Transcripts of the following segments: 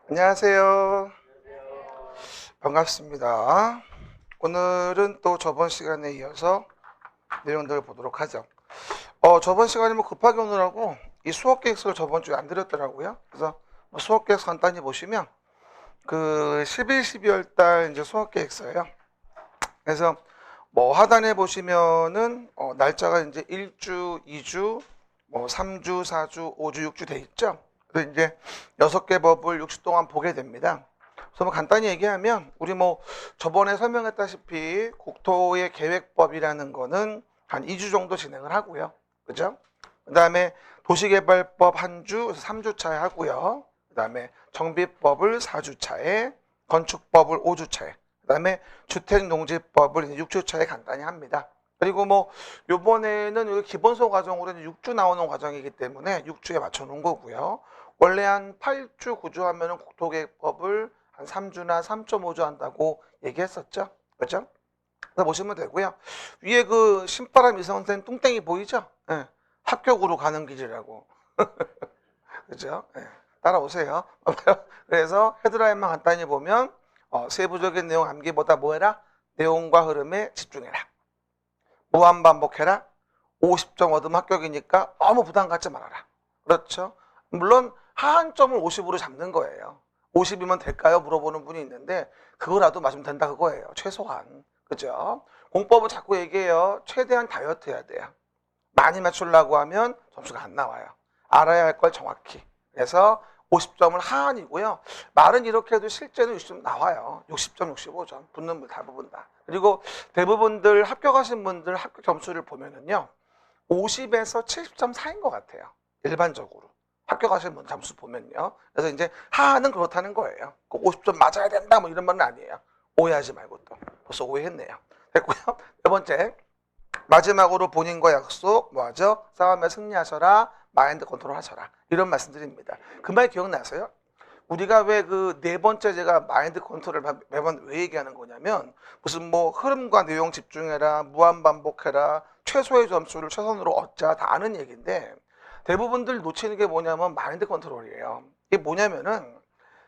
안녕하세요. 반갑습니다. 오늘은 또 저번 시간에 이어서 내용들을 보도록 하죠. 저번 시간에 뭐 급하게 오느라고 이 수업 계획서를 저번 주에 안 드렸더라고요. 그래서 뭐 수업 계획서 간단히 보시면 그 11, 12월 달 이제 수업 계획서예요. 그래서 뭐 하단에 보시면은 날짜가 이제 1주, 2주, 뭐 3주, 4주, 5주, 6주 돼 있죠. 그래서 이제 6개 법을 6주 동안 보게 됩니다. 그래서 뭐 간단히 얘기하면 우리 뭐 저번에 설명했다시피 국토의 계획법이라는 거는 한 2주 정도 진행을 하고요. 그죠? 그다음에 도시개발법 한 주, 3주 차에 하고요. 그다음에 정비법을 4주 차에, 건축법을 5주 차에, 그다음에 주택농지법을 6주 차에 간단히 합니다. 그리고 뭐 요번에는 여기 기본소 과정으로는 6주 나오는 과정이기 때문에 6주에 맞춰 놓은 거고요. 원래 한 8주, 9주 하면은 국토계획법을 한 3주나 3.5주 한다고 얘기했었죠. 그렇죠? 그래서 보시면 되고요. 위에 그 신바람 이성센 뚱땡이 보이죠? 예. 합격으로 가는 길이라고. 그죠? 예. 따라오세요. 그래서 헤드라인만 간단히 보면 세부적인 내용 암기보다 뭐 해라? 내용과 흐름에 집중해라. 무한 반복해라. 50점 얻으면 합격이니까 너무 부담 갖지 말아라. 그렇죠? 물론 하한점을 50으로 잡는 거예요. 50이면 될까요? 물어보는 분이 있는데 그거라도 맞으면 된다 그거예요. 최소한. 그죠? 공법은 자꾸 얘기해요. 최대한 다이어트 해야 돼요. 많이 맞추려고 하면 점수가 안 나와요. 알아야 할 걸 정확히. 그래서 50점은 하한이고요. 말은 이렇게 해도 실제는 60점 나와요. 60점, 65점. 붙는 분 대부분 다. 그리고 대부분들 합격하신 분들 합격 점수를 보면은요. 50에서 70점 사이인 것 같아요. 일반적으로. 합격하신 분 점수 보면요. 그래서 이제 하한은 그렇다는 거예요. 50점 맞아야 된다 뭐 이런 말은 아니에요. 오해하지 말고 또. 벌써 오해했네요. 됐고요. 네 번째. 마지막으로 본인과 약속, 뭐하죠? 싸움에 승리하셔라, 마인드 컨트롤 하셔라. 이런 말씀드립니다. 그 말 기억나세요? 우리가 왜 그 네 번째 제가 마인드 컨트롤을 매번 왜 얘기하는 거냐면 무슨 뭐 흐름과 내용 집중해라, 무한 반복해라, 최소의 점수를 최선으로 얻자 다 아는 얘기인데 대부분들 놓치는 게 뭐냐면 마인드 컨트롤이에요. 이게 뭐냐면은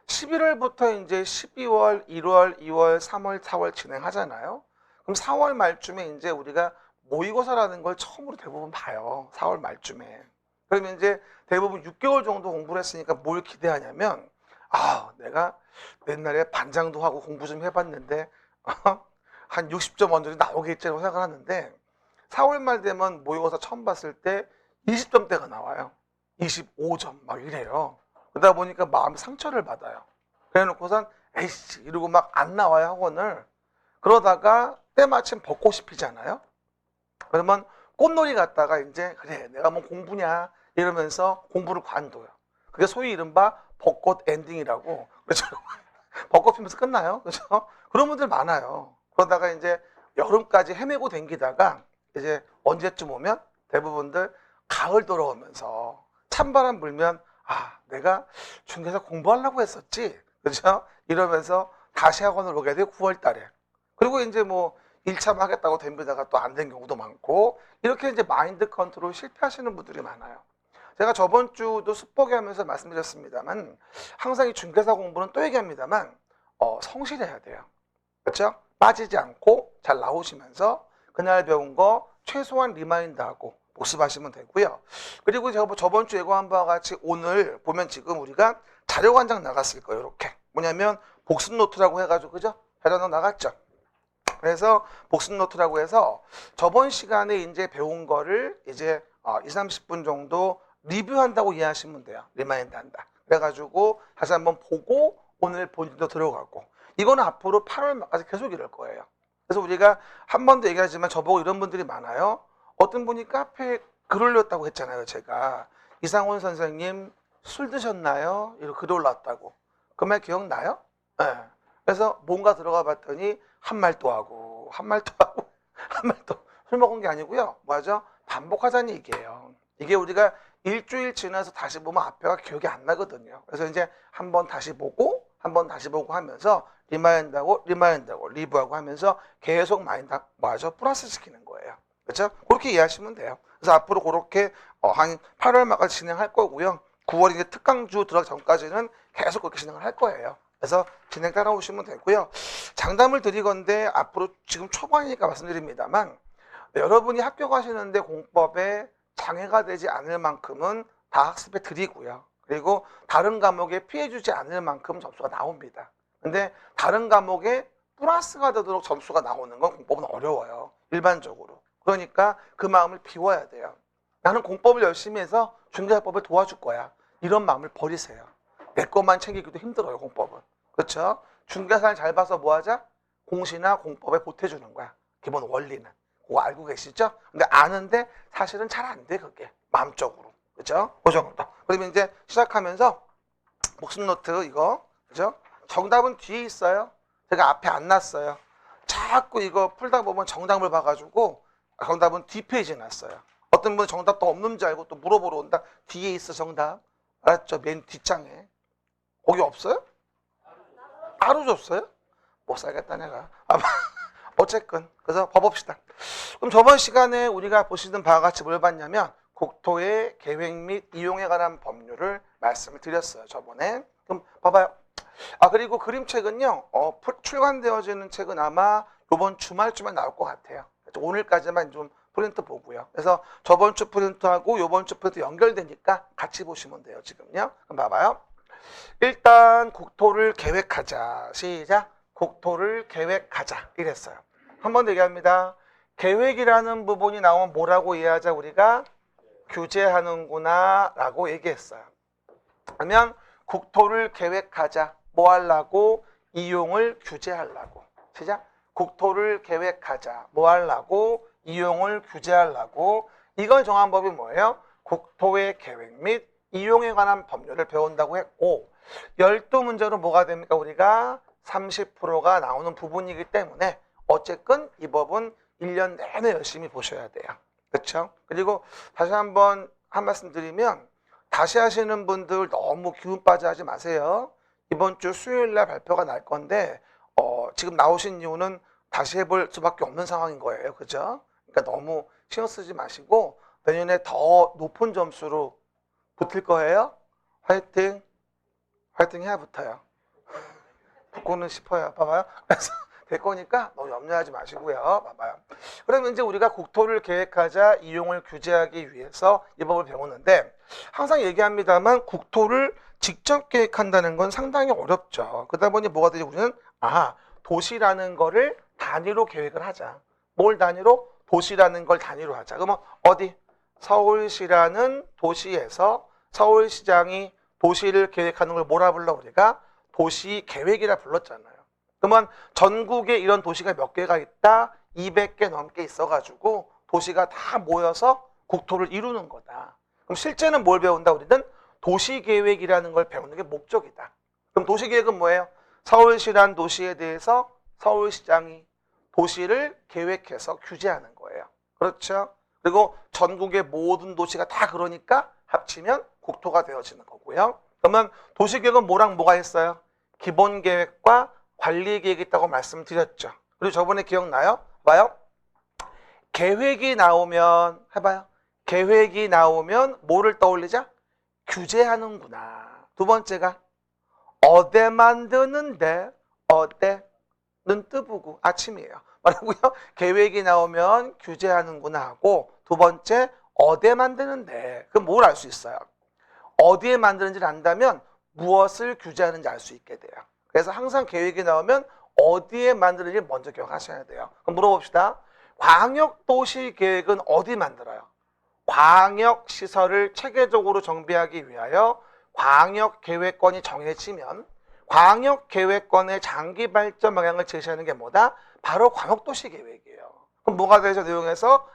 11월부터 이제 12월, 1월, 2월, 3월, 4월 진행하잖아요. 그럼 4월 말쯤에 이제 우리가 모의고사라는 걸 처음으로 대부분 봐요. 4월 말쯤에. 그러면 이제 대부분 6개월 정도 공부를 했으니까 뭘 기대하냐면, 내가 옛날에 반장도 하고 공부 좀 해봤는데, 한 60점 언저리 나오겠지라고 생각을 하는데, 4월 말 되면 모의고사 처음 봤을 때 20점대가 나와요. 25점 막 이래요. 그러다 보니까 마음이 상처를 받아요. 그래 놓고선 에이씨 이러고 막 안 나와요 학원을. 그러다가 때마침 벚꽃이 피잖아요. 그러면 꽃놀이 갔다가 이제 그래 내가 뭐 공부냐 이러면서 공부를 관둬요. 그게 소위 이른바 벚꽃 엔딩이라고. 그렇죠? 벚꽃 피면서 끝나요. 그렇죠? 그런 분들 많아요. 그러다가 이제 여름까지 헤매고 댕기다가 이제 언제쯤 오면 대부분들 가을 돌아오면서 찬바람 불면 내가 중개사 공부하려고 했었지. 그렇죠? 이러면서 다시 학원을 오게 돼요. 9월 달에. 그리고 이제 뭐 1차 하겠다고 덤비다가 또 안 된 경우도 많고 이렇게 이제 마인드 컨트롤 실패하시는 분들이 많아요. 제가 저번 주도 습보기 하면서 말씀드렸습니다만 항상 이 중개사 공부는 또 얘기합니다만 성실해야 돼요. 그렇죠? 빠지지 않고 잘 나오시면서 그날 배운 거 최소한 리마인드하고 복습하시면 되고요. 그리고 제가 저번 주 예고한 바와 같이 오늘 보면 지금 우리가 자료가 한 장 나갔을 거예요. 이렇게 뭐냐면 복습 노트라고 해가지고 그죠? 자료 나갔죠. 그래서 복습 노트라고 해서 저번 시간에 이제 배운 거를 이제 2, 30분 정도 리뷰한다고 이해하시면 돼요. 리마인드 한다. 그래가지고 다시 한번 보고 오늘 본인도 들어가고 이거는 앞으로 8월 말까지 계속 이럴 거예요. 그래서 우리가 한 번도 얘기하지만 저보고 이런 분들이 많아요. 어떤 분이 카페에 글 올렸다고 했잖아요. 제가 이상원 선생님 술 드셨나요? 이렇게 글 올랐다고. 그 말 기억나요? 네. 그래서 뭔가 들어가 봤더니 한 말 또 하고 한 말 또 하고 한 말 또 술 먹은 게 아니고요. 뭐죠? 반복하자는 얘기예요. 이게 우리가 일주일 지나서 다시 보면 앞에가 기억이 안 나거든요. 그래서 이제 한번 다시 보고 한번 다시 보고 하면서 리마인드하고 리뷰하고 하면서 계속 마인드 뭐죠? 플러스 시키는 거예요. 그렇죠? 그렇게 이해하시면 돼요. 그래서 앞으로 그렇게 한 8월 말까지 진행할 거고요. 9월 이제 특강주 들어가기 전까지는 계속 그렇게 진행을 할 거예요. 그래서 진행 따라오시면 되고요. 장담을 드리건데 앞으로 지금 초반이니까 말씀드립니다만 여러분이 학교 가시는데 공법에 장애가 되지 않을 만큼은 다 학습해 드리고요. 그리고 다른 과목에 피해 주지 않을 만큼 점수가 나옵니다. 근데 다른 과목에 플러스가 되도록 점수가 나오는 건 공법은 어려워요. 일반적으로. 그러니까 그 마음을 비워야 돼요. 나는 공법을 열심히 해서 중개사법을 도와줄 거야. 이런 마음을 버리세요. 내 것만 챙기기도 힘들어요, 공법은. 그렇죠? 중개사를 잘 봐서 뭐 하자? 공시나 공법에 보태주는 거야. 기본 원리는. 그거 알고 계시죠? 근데 아는데 사실은 잘 안 돼, 그게. 마음적으로. 그죠? 그 정도. 그러면 이제 시작하면서 복습 노트 이거. 그죠? 정답은 뒤에 있어요. 제가 앞에 안 놨어요. 자꾸 이거 풀다 보면 정답을 봐가지고 정답은 뒷페이지에 놨어요. 어떤 분은 정답도 없는 줄 알고 또 물어보러 온다. 뒤에 있어, 정답. 알았죠? 맨 뒷장에. 거기 없어요? 따로 줬어요? 못 살겠다, 내가. 어쨌건. 그래서 봐봅시다. 그럼 저번 시간에 우리가 보시던 바와 같이 뭘 봤냐면 국토의 계획 및 이용에 관한 법률을 말씀을 드렸어요, 저번에. 그럼 봐봐요. 그리고 그림책은요, 출간되어지는 책은 아마 이번 주말쯤에 나올 것 같아요. 오늘까지만 좀 프린트 보고요. 그래서 저번 주 프린트하고 이번 주 프린트 연결되니까 같이 보시면 돼요, 지금요. 그럼 봐봐요. 일단 국토를 계획하자. 시작. 국토를 계획하자. 이랬어요. 한 번 더 얘기합니다. 계획이라는 부분이 나오면 뭐라고 이해하자? 우리가 규제하는구나 라고 얘기했어요. 그러면 국토를 계획하자. 뭐 하려고? 이용을 규제하려고. 시작. 국토를 계획하자. 뭐 하려고? 이용을 규제하려고. 이걸 정한 법이 뭐예요? 국토의 계획 및 이용에 관한 법률을 배운다고 했고 12문제로 뭐가 됩니까? 우리가 30%가 나오는 부분이기 때문에 어쨌건 이 법은 1년 내내 열심히 보셔야 돼요. 그렇죠? 그리고 다시 한번 한 말씀 드리면 다시 하시는 분들 너무 기운 빠져 하지 마세요. 이번 주 수요일 날 발표가 날 건데 지금 나오신 이유는 다시 해볼 수밖에 없는 상황인 거예요. 그죠? 그러니까 너무 신경 쓰지 마시고 내년에 더 높은 점수로 붙을 거예요. 화이팅. 화이팅 해야 붙어요. 붙고는 싶어요. 봐봐요. 그래서 될 거니까 너무 염려하지 마시고요. 봐봐요. 그러면 이제 우리가 국토를 계획하자, 이용을 규제하기 위해서 이 법을 배우는데 항상 얘기합니다만 국토를 직접 계획한다는 건 상당히 어렵죠. 그러다 보니 뭐가 되지? 우리는 도시라는 거를 단위로 계획을 하자. 뭘 단위로? 도시라는 걸 단위로 하자. 그러면 어디? 서울시라는 도시에서 서울시장이 도시를 계획하는 걸 뭐라 불러? 우리가 도시계획이라 불렀잖아요. 그러면 전국에 이런 도시가 몇 개가 있다? 200개 넘게 있어가지고 도시가 다 모여서 국토를 이루는 거다. 그럼 실제는 뭘 배운다? 우리는 도시계획이라는 걸 배우는 게 목적이다. 그럼 도시계획은 뭐예요? 서울시란 도시에 대해서 서울시장이 도시를 계획해서 규제하는 거예요. 그렇죠? 그리고 전국의 모든 도시가 다 그러니까 합치면 국토가 되어지는 거고요. 그러면 도시계획은 뭐랑 뭐가 있어요? 기본계획과 관리계획이 있다고 말씀드렸죠. 그리고 저번에 기억나요? 봐요. 계획이 나오면 해봐요. 계획이 나오면 뭐를 떠올리자? 규제하는구나. 두 번째가 어디 만드는데 어디는 뜨부구 아침이에요. 말하고요. 계획이 나오면 규제하는구나 하고 두 번째 어디에 만드는데 그럼 뭘 알 수 있어요? 어디에 만드는지를 안다면 무엇을 규제하는지 알 수 있게 돼요. 그래서 항상 계획이 나오면 어디에 만드는지 먼저 기억하셔야 돼요. 그럼 물어봅시다. 광역도시계획은 어디 만들어요? 광역시설을 체계적으로 정비하기 위하여 광역계획권이 정해지면 광역계획권의 장기 발전 방향을 제시하는 게 뭐다? 바로 광역도시계획이에요. 그럼 뭐가 되죠? 내용에서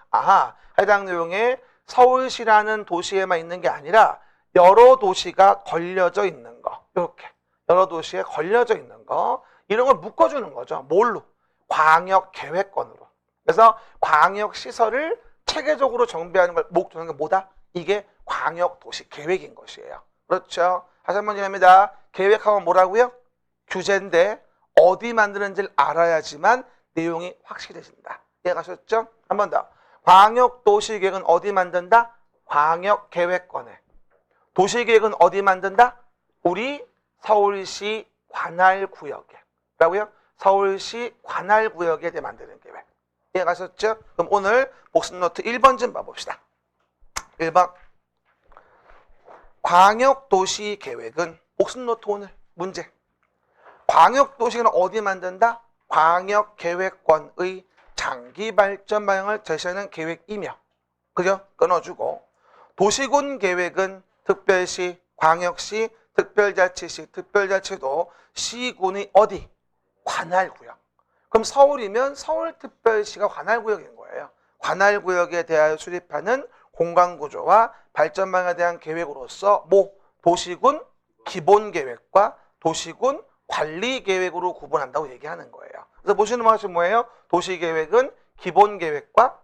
해당 내용에 서울시라는 도시에만 있는 게 아니라 여러 도시가 걸려져 있는 거. 이렇게 여러 도시에 걸려져 있는 거. 이런 걸 묶어주는 거죠. 뭘로? 광역계획권으로. 그래서 광역시설을 체계적으로 정비하는 걸 목적하는 게 뭐다? 이게 광역도시계획인 것이에요. 그렇죠? 다시 한번 얘기합니다. 계획하면 뭐라고요? 규제인데 어디 만드는지를 알아야지만 내용이 확실해진다. 이해가셨죠? 한 번 더. 광역도시계획은 어디 만든다? 광역계획권에 도시계획은 어디 만든다? 우리 서울시 관할구역에. 라고요? 서울시 관할구역에 대해 만드는 계획. 이해가셨죠? 그럼 오늘 복습노트 1번 좀 봐봅시다. 1번. 광역도시계획은 복습노트 오늘 문제. 광역도시는 어디 만든다? 광역계획권의 장기발전 방향을 제시하는 계획이며, 그죠? 끊어주고, 도시군 계획은 특별시, 광역시, 특별자치시, 특별자치도 시군의 어디? 관할구역. 그럼 서울이면 서울특별시가 관할구역인 거예요. 관할구역에 대하여 수립하는 공간구조와 발전방향에 대한 계획으로서 도시군 기본계획과 도시군 관리계획으로 구분한다고 얘기하는 거예요. 그래서 보시는 것이 뭐예요? 도시계획은 기본계획과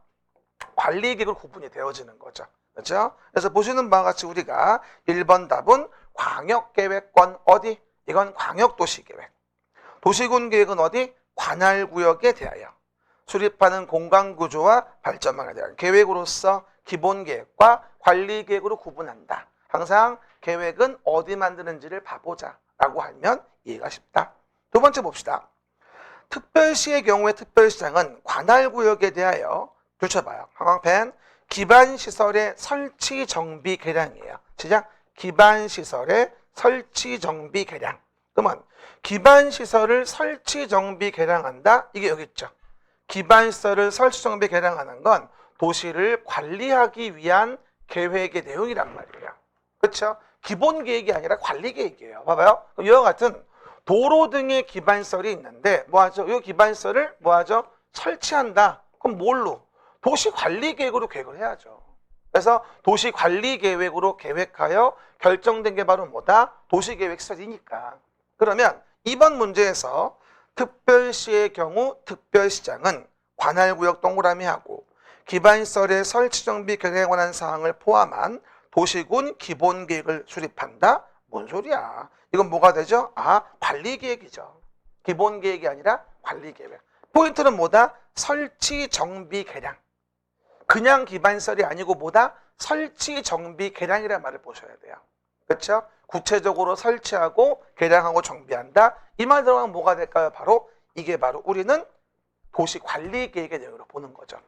관리계획으로 구분이 되어지는 거죠. 그렇죠? 그래서 보시는 바와 같이 우리가 1번 답은 광역계획권 어디? 이건 광역도시계획. 도시군 계획은 어디? 관할구역에 대하여 수립하는 공간구조와 발전망에 대한 계획으로서 기본계획과 관리계획으로 구분한다. 항상 계획은 어디 만드는지를 봐보자 라고 하면 이해가 쉽다. 두 번째 봅시다. 특별시의 경우에 특별시장은 관할구역에 대하여 줄쳐봐요. 항광펜 기반시설의 설치 정비 계량이에요. 시작. 기반시설의 설치 정비 계량. 그러면 기반시설을 설치 정비 계량한다. 이게 여기 있죠. 기반시설을 설치 정비 계량하는 건 도시를 관리하기 위한 계획의 내용이란 말이에요. 그렇죠? 기본 계획이 아니라 관리 계획이에요. 봐봐요. 이와 같은 도로 등의 기반시설이 있는데 뭐하죠? 이 기반시설을 뭐하죠? 설치한다. 그럼 뭘로? 도시 관리 계획으로 계획을 해야죠. 그래서 도시 관리 계획으로 계획하여 결정된 게 바로 뭐다? 도시계획 시설이니까. 그러면 이번 문제에서 특별시의 경우 특별시장은 관할구역 동그라미하고 기반시설의 설치 정비 계획에 관한 사항을 포함한 도시군 기본계획을 수립한다? 뭔 소리야? 이건 뭐가 되죠? 관리계획이죠. 기본계획이 아니라 관리계획. 포인트는 뭐다? 설치 정비 계량. 그냥 기반시설이 아니고 뭐다? 설치 정비 계량이라는 말을 보셔야 돼요. 그렇죠? 구체적으로 설치하고 계량하고 정비한다. 이 말 들어가면 뭐가 될까요? 이게 바로 우리는 도시 관리 계획의 내용으로 보는 거죠.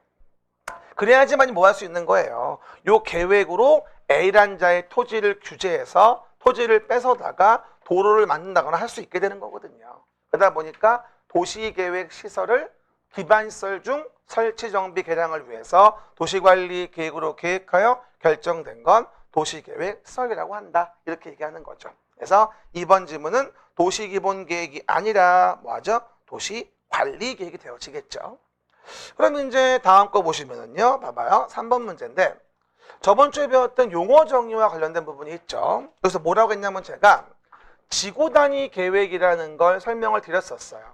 그래야지만 뭐 할 수 있는 거예요. 요 계획으로 A란 자의 토지를 규제해서 토지를 뺏어다가 도로를 만든다거나 할 수 있게 되는 거거든요. 그러다 보니까 도시계획 시설을 기반시설 중 설치 정비 계량을 위해서 도시관리 계획으로 계획하여 결정된 건 도시계획 시설이라고 한다. 이렇게 얘기하는 거죠. 그래서 이번 지문은 도시기본계획이 아니라 뭐하죠? 도시관리계획이 되어지겠죠. 그럼 이제 다음 거 보시면은요. 봐봐요. 3번 문제인데 저번 주에 배웠던 용어 정의와 관련된 부분이 있죠. 그래서 뭐라고 했냐면 제가 지구단위 계획이라는 걸 설명을 드렸었어요.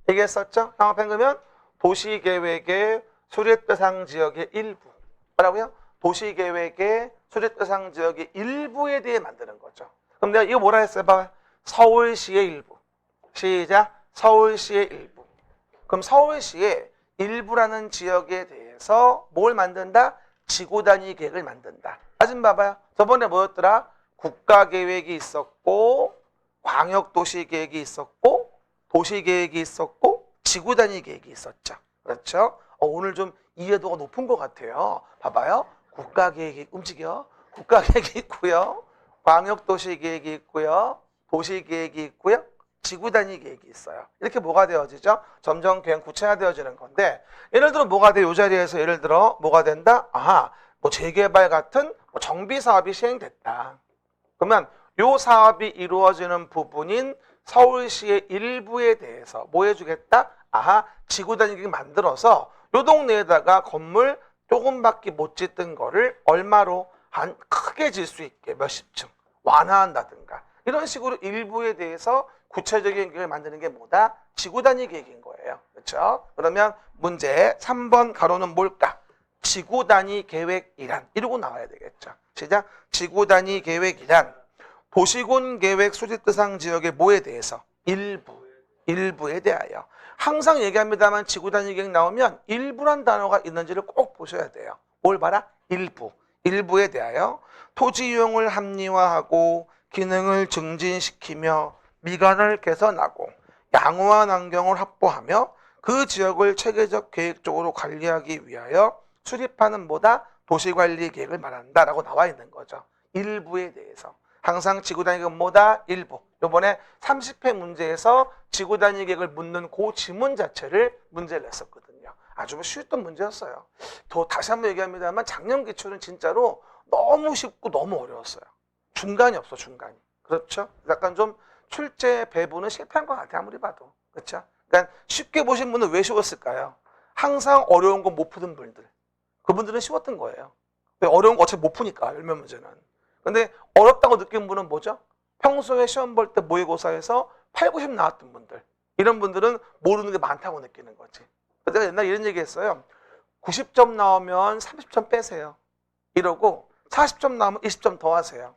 얘기했었죠? 상황 그러면 도시계획의 수립대상 지역의 일부. 뭐라고요? 도시계획의 수립대상 지역의 일부에 대해 만드는 거죠. 그럼 내가 이거 뭐라 했어요? 봐봐요. 서울시의 일부. 시작. 서울시의 일부. 그럼 서울시의 일부라는 지역에 대해서 뭘 만든다? 지구단위 계획을 만든다. 사진 봐봐요. 저번에 뭐였더라? 국가계획이 있었고 광역도시계획이 있었고 도시계획이 있었고 지구단위 계획이 있었죠. 그렇죠? 오늘 좀 이해도가 높은 것 같아요. 봐봐요. 국가계획이 움직여. 국가계획이 있고요. 광역도시계획이 있고요. 도시계획이 있고요. 지구단위 계획이 있어요. 이렇게 뭐가 되어지죠? 점점 계획 구체화되어지는 건데 예를 들어 뭐가 돼? 이 자리에서 예를 들어 뭐가 된다? 뭐 재개발 같은 정비 사업이 시행됐다. 그러면 이 사업이 이루어지는 부분인 서울시의 일부에 대해서 뭐 해주겠다? 지구단위 계획 만들어서 요 동네에다가 건물 조금밖에 못 짓던 거를 얼마로 한 크게 질 수 있게 몇십 층 완화한다든가 이런 식으로 일부에 대해서 구체적인 계획을 만드는 게 뭐다? 지구단위 계획인 거예요. 그렇죠? 그러면 문제 3번 가로는 뭘까? 지구단위 계획이란 이러고 나와야 되겠죠. 시작. 지구단위 계획이란 도시군 계획 수립 대상 지역의 뭐에 대해서? 일부에 대하여. 항상 얘기합니다만 지구단위 계획 나오면 일부란 단어가 있는지를 꼭 보셔야 돼요. 뭘 봐라? 일부. 일부에 대하여 토지 이용을 합리화하고 기능을 증진시키며 미관을 개선하고 양호한 환경을 확보하며 그 지역을 체계적 계획적으로 관리하기 위하여 수립하는 뭐다? 도시관리 계획을 말한다라고 나와 있는 거죠. 일부에 대해서. 항상 지구단위계획은 뭐다? 일부. 이번에 30회 문제에서 지구단위계획을 묻는 그 지문 자체를 문제를 냈었거든요. 아주 쉬웠던 문제였어요. 또 다시 한번 얘기합니다만 작년 기출은 진짜로 너무 쉽고 너무 어려웠어요. 중간이 없어, 중간이. 그렇죠? 약간 좀 출제 배분은 실패한 것 같아요. 아무리 봐도. 그렇죠? 그러니까 쉽게 보신 분은 왜 쉬웠을까요? 항상 어려운 거 못 푸던 분들. 그분들은 쉬웠던 거예요. 어려운 거 어차피 못 푸니까, 열몇 문제는. 근데 어렵다고 느낀 분은 뭐죠? 평소에 시험 볼 때 모의고사에서 8, 90 나왔던 분들. 이런 분들은 모르는 게 많다고 느끼는 거지. 내가 옛날에 이런 얘기 했어요. 90점 나오면 30점 빼세요. 이러고 40점 나오면 20점 더 하세요.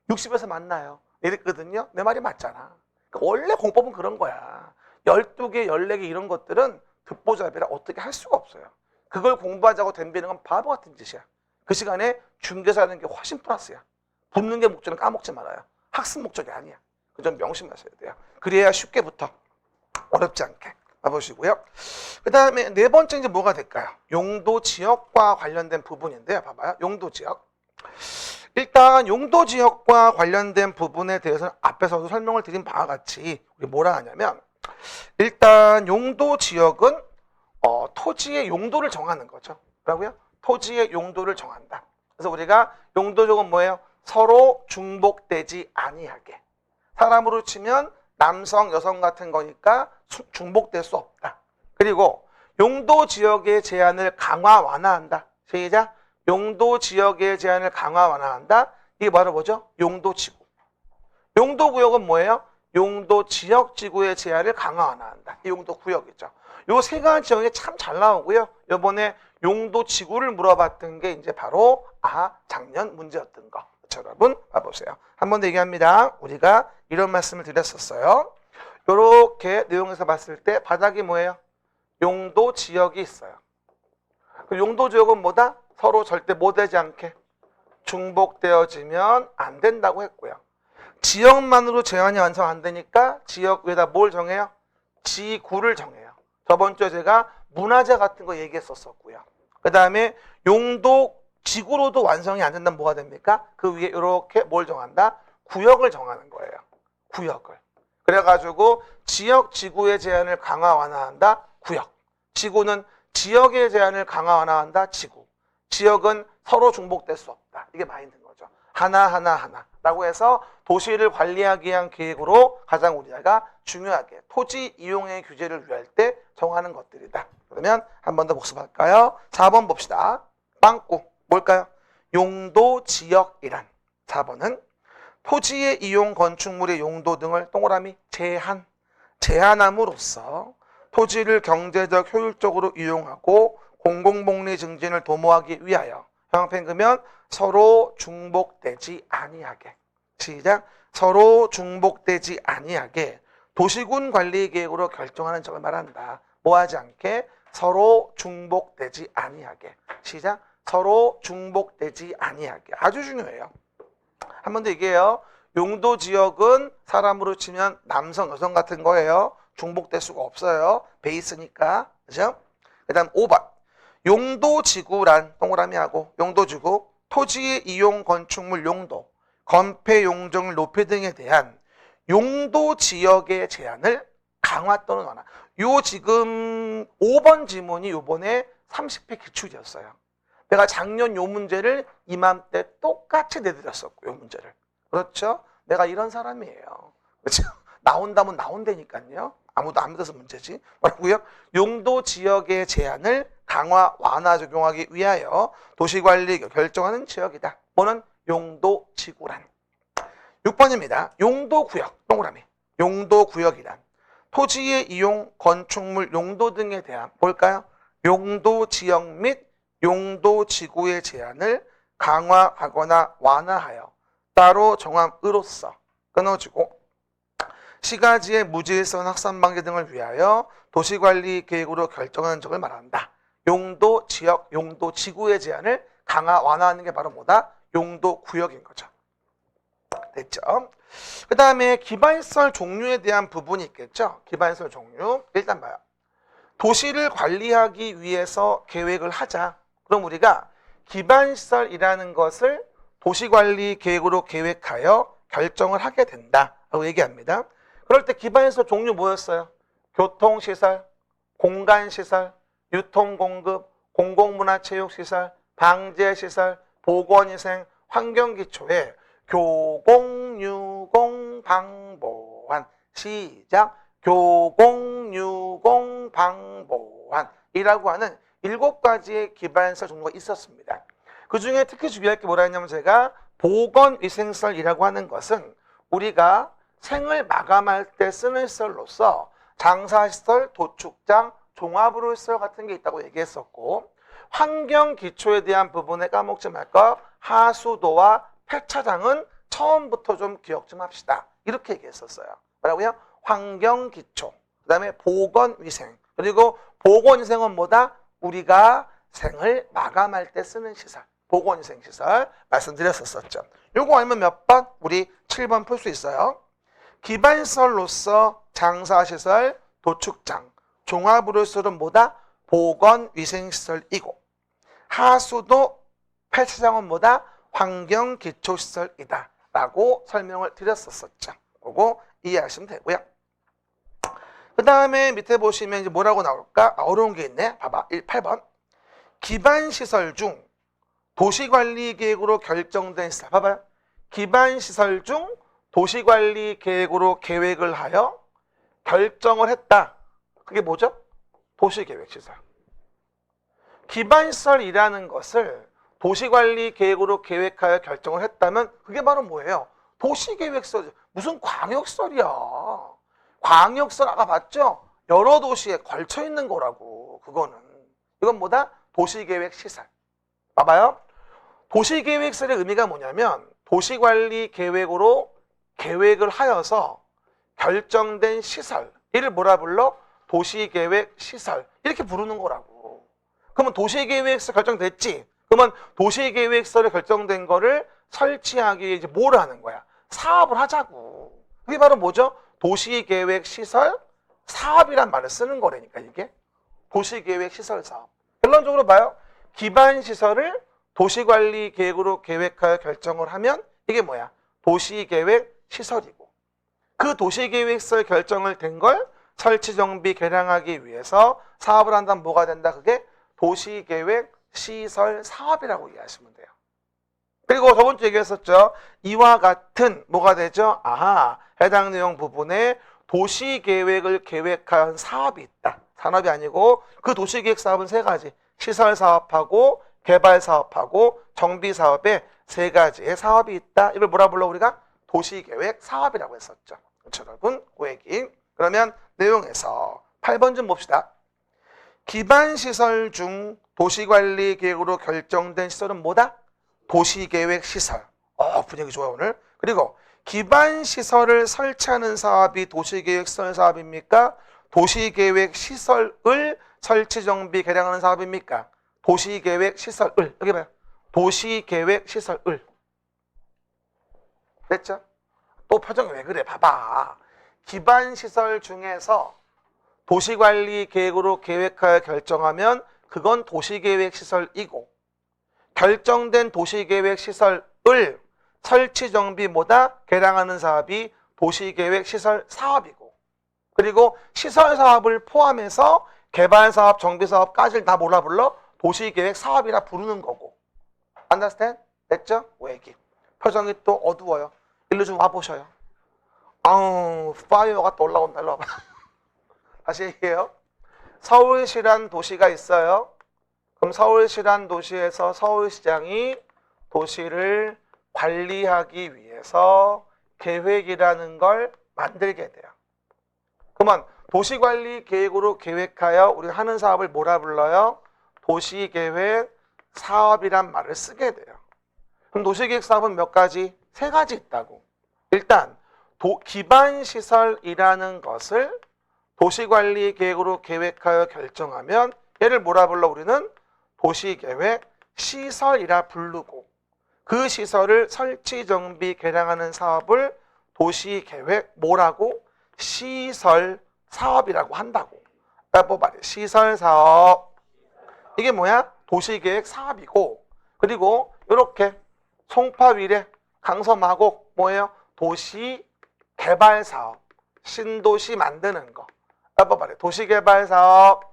60에서 만나요. 이랬거든요. 내 말이 맞잖아. 원래 공법은 그런 거야. 12개, 14개 이런 것들은 듣보잡이라 어떻게 할 수가 없어요. 그걸 공부하자고 덤비는 건 바보 같은 짓이야. 그 시간에 중개사하는 게 훨씬 플러스야. 붙는 게 목적은 까먹지 말아요. 학습 목적이 아니야. 그 점 명심하셔야 돼요. 그래야 쉽게 붙어. 어렵지 않게. 봐보시고요. 그 다음에 네 번째 이제 뭐가 될까요? 용도 지역과 관련된 부분인데요. 봐봐요. 용도 지역. 일단 용도 지역과 관련된 부분에 대해서는 앞에서도 설명을 드린 바와 같이 우리 뭐라 하냐면 일단 용도 지역은 토지의 용도를 정하는 거죠. 뭐라고요? 토지의 용도를 정한다. 그래서 우리가 용도 지역은 뭐예요? 서로 중복되지 아니하게. 사람으로 치면 남성, 여성 같은 거니까 중복될 수 없다. 그리고 용도 지역의 제한을 강화 완화한다. 시작. 용도 지역의 제한을 강화 완화한다. 이게 바로 뭐죠? 용도 지구. 용도 구역은 뭐예요? 용도 지역 지구의 제한을 강화 완화한다. 이 용도 구역이죠. 요 세 가지 지역이 참 잘 나오고요. 이번에 용도 지구를 물어봤던 게 이제 바로 작년 문제였던 거. 그렇죠, 여러분? 봐보세요. 한 번 더 얘기합니다. 우리가 이런 말씀을 드렸었어요. 이렇게 내용에서 봤을 때 바닥이 뭐예요? 용도 지역이 있어요. 그 용도 지역은 뭐다? 서로 절대 못 되지 않게 중복되어지면 안 된다고 했고요. 지역만으로 제한이 완성 안 되니까 지역 위에다 뭘 정해요? 지구를 정해요. 저번 주에 제가 문화재 같은 거 얘기했었고요. 그 다음에 용도 지구로도 완성이 안 된다면 뭐가 됩니까? 그 위에 이렇게 뭘 정한다? 구역을 정하는 거예요. 구역을. 그래가지고 지역 지구의 제한을 강화 완화한다. 구역. 지구는 지역의 제한을 강화 완화한다. 지구. 지역은 서로 중복될 수 없다. 이게 마인드인 거죠. 하나라고 해서 도시를 관리하기 위한 계획으로 가장 우리가 중요하게 토지 이용의 규제를 위할 때 정하는 것들이다. 그러면 한 번 더 복습할까요? 4번 봅시다. 빵꾸. 뭘까요? 용도 지역이란 4번은 토지의 이용 건축물의 용도 등을 동그라미 제한함으로써 토지를 경제적 효율적으로 이용하고 공공복리 증진을 도모하기 위하여 형평 그면 서로 중복되지 아니하게. 시작. 서로 중복되지 아니하게 도시군 관리 계획으로 결정하는 적을 말한다. 뭐하지 않게 서로 중복되지 아니하게. 시작. 서로 중복되지 아니하게. 아주 중요해요. 한 번 더 얘기해요. 용도 지역은 사람으로 치면 남성, 여성 같은 거예요. 중복될 수가 없어요. 베이스니까. 그죠? 그 다음 5번. 용도 지구란 동그라미 하고 용도 지구, 토지의 이용 건축물 용도, 건폐 용적률 높이 등에 대한 용도 지역의 제한을 강화 또는 완화. 요 지금 5번 지문이 요번에 30회 기출이었어요. 내가 작년 요 문제를 이맘때 똑같이 내드렸었고, 요 문제를. 그렇죠? 내가 이런 사람이에요. 그렇죠? 나온다면 나온다니까요. 아무도 안 믿어서 문제지. 뭐라고요? 용도 지역의 제한을 강화, 완화 적용하기 위하여 도시관리 결정하는 지역이다. 뭐는 용도 지구란. 6번입니다. 용도구역, 동그라미. 용도구역이란 토지의 이용, 건축물, 용도 등에 대한 뭘까요? 용도 지역 및 용도 지구의 제한을 강화하거나 완화하여 따로 정함으로써 끊어지고 시가지의 무질서한 확산 방지 등을 위하여 도시관리 계획으로 결정하는 적을 말한다. 용도 지역, 용도 지구의 제한을 완화하는 게 바로 뭐다? 용도 구역인 거죠. 됐죠? 그 다음에 기반시설 종류에 대한 부분이 있겠죠? 기반시설 종류. 일단 봐요. 도시를 관리하기 위해서 계획을 하자. 그럼 우리가 기반시설이라는 것을 도시관리 계획으로 계획하여 결정을 하게 된다라고 얘기합니다. 그럴 때 기반시설 종류 뭐였어요? 교통시설, 공간시설, 유통공급, 공공문화체육시설, 방제시설, 보건위생, 환경기초에 교공, 유공, 방보안, 시작, 교공, 유공, 방보안이라고 하는 7가지의 기반시설 종류가 있었습니다. 그 중에 특히 주의할 게 뭐라 했냐면 제가 보건위생시설이라고 하는 것은 우리가 생을 마감할 때 쓰는 시설로서 장사시설, 도축장, 종합의료시설 같은 게 있다고 얘기했었고, 환경기초에 대한 부분에 까먹지 말까 하수도와 폐차장은 처음부터 좀 기억 좀 합시다. 이렇게 얘기했었어요. 뭐라고요? 환경기초, 그 다음에 보건위생, 그리고 보건위생은 뭐다? 우리가 생을 마감할 때 쓰는 시설, 보건위생시설 말씀드렸었죠. 요거 알면 몇 번? 우리 7번 풀 수 있어요. 기반시설로서 장사시설, 도축장, 종합의료시설은 뭐다? 보건위생시설이고, 하수도, 폐차장은 뭐다? 환경기초시설이다 라고 설명을 드렸었죠. 그거 이해하시면 되고요. 그 다음에 밑에 보시면 이제 뭐라고 나올까? 어려운 게 있네. 봐봐. 8번. 기반시설 중 도시관리계획으로 결정된 시설. 봐봐요. 기반시설 중 도시관리계획으로 계획을 하여 결정을 했다. 그게 뭐죠? 도시계획시설. 기반시설이라는 것을 도시관리계획으로 계획하여 결정을 했다면 그게 바로 뭐예요? 도시계획시설. 무슨 광역시설이야. 광역시설 아까 봤죠? 여러 도시에 걸쳐 있는 거라고. 그거는. 이건 뭐다? 도시계획시설. 봐봐요. 도시계획시설의 의미가 뭐냐면 도시관리계획으로 계획을 하여서 결정된 시설. 이를 뭐라 불러? 도시계획시설. 이렇게 부르는 거라고. 그러면 도시계획시설 결정됐지? 그러면 도시계획시설이 결정된 거를 설치하기 위해 이제 뭘 하는 거야? 사업을 하자고. 그게 바로 뭐죠? 도시계획시설 사업이란 말을 쓰는 거라니까 이게. 도시계획시설 사업. 결론적으로 봐요. 기반시설을 도시관리계획으로 계획하여 결정을 하면 이게 뭐야? 도시계획시설이고, 그 도시계획시설 결정을 된 걸 설치정비 개량하기 위해서 사업을 한다면 뭐가 된다? 그게 도시계획시설 사업이라고 이해하시면 돼요. 그리고 저번 주에 얘기했었죠. 이와 같은 뭐가 되죠? 아하, 해당 내용 부분에 도시계획을 계획한 사업이 있다. 산업이 아니고 그 도시계획 사업은 3가지. 시설사업하고 개발사업하고 정비사업에 3가지의 사업이 있다. 이걸 뭐라 불러 우리가? 도시계획 사업이라고 했었죠. 그렇죠, 여러분? 그 얘기. 그러면 내용에서 8번 좀 봅시다. 기반시설 중 도시관리계획으로 결정된 시설은 뭐다? 도시계획시설. 분위기 좋아요 오늘. 그리고 기반시설을 설치하는 사업이 도시계획시설 사업입니까? 도시계획시설을 설치정비 개량하는 사업입니까? 도시계획시설을. 여기 봐요. 도시계획시설을. 됐죠? 또 표정이 왜 그래? 봐봐. 기반시설 중에서 도시관리계획으로 계획하여 결정하면 그건 도시계획시설이고, 결정된 도시계획시설을 설치정비 뭐다? 개량하는 사업이 도시계획시설 사업이고, 그리고 시설사업을 포함해서 개발사업, 정비사업까지를 다 뭐라 불러? 도시계획 사업이라 부르는 거고. Understand? 됐죠? 얘기. 표정이 또 어두워요. 일로 좀 와보셔요. 파이어가 또 올라온다. 일로 와봐. 다시 얘기해요. 서울시란 도시가 있어요. 그럼 서울시란 도시에서 서울시장이 도시를 관리하기 위해서 계획이라는 걸 만들게 돼요. 그러면 도시관리 계획으로 계획하여 우리가 하는 사업을 뭐라 불러요? 도시계획 사업이란 말을 쓰게 돼요. 그럼 도시계획 사업은 몇 가지? 3가지 있다고. 일단 기반시설이라는 것을 도시관리 계획으로 계획하여 결정하면 얘를 뭐라 불러 우리는? 도시계획 시설이라 부르고 그 시설을 설치, 정비, 개량하는 사업을 도시계획 뭐라고? 시설 사업이라고 한다고. 라고 말해. 시설 사업. 이게 뭐야? 도시계획 사업이고, 그리고 이렇게 송파위례, 강서마곡 뭐예요? 도시개발 사업. 신도시 만드는 거. 라고 말해. 도시개발 사업.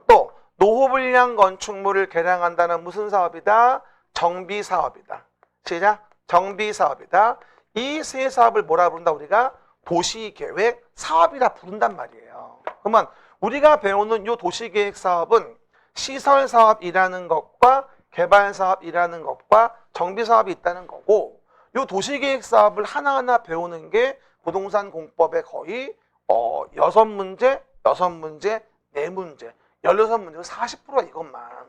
또 노후불량 건축물을 개량한다는 무슨 사업이다? 정비사업이다. 시작. 정비사업이다. 이 세 사업을 뭐라 부른다? 우리가 도시계획 사업이라 부른단 말이에요. 그러면 우리가 배우는 이 도시계획 사업은 시설사업이라는 것과 개발사업이라는 것과 정비사업이 있다는 거고, 이 도시계획 사업을 하나하나 배우는 게 부동산 공법의 거의 6문제, 6문제, 4문제, 16문제, 40%가 이것만.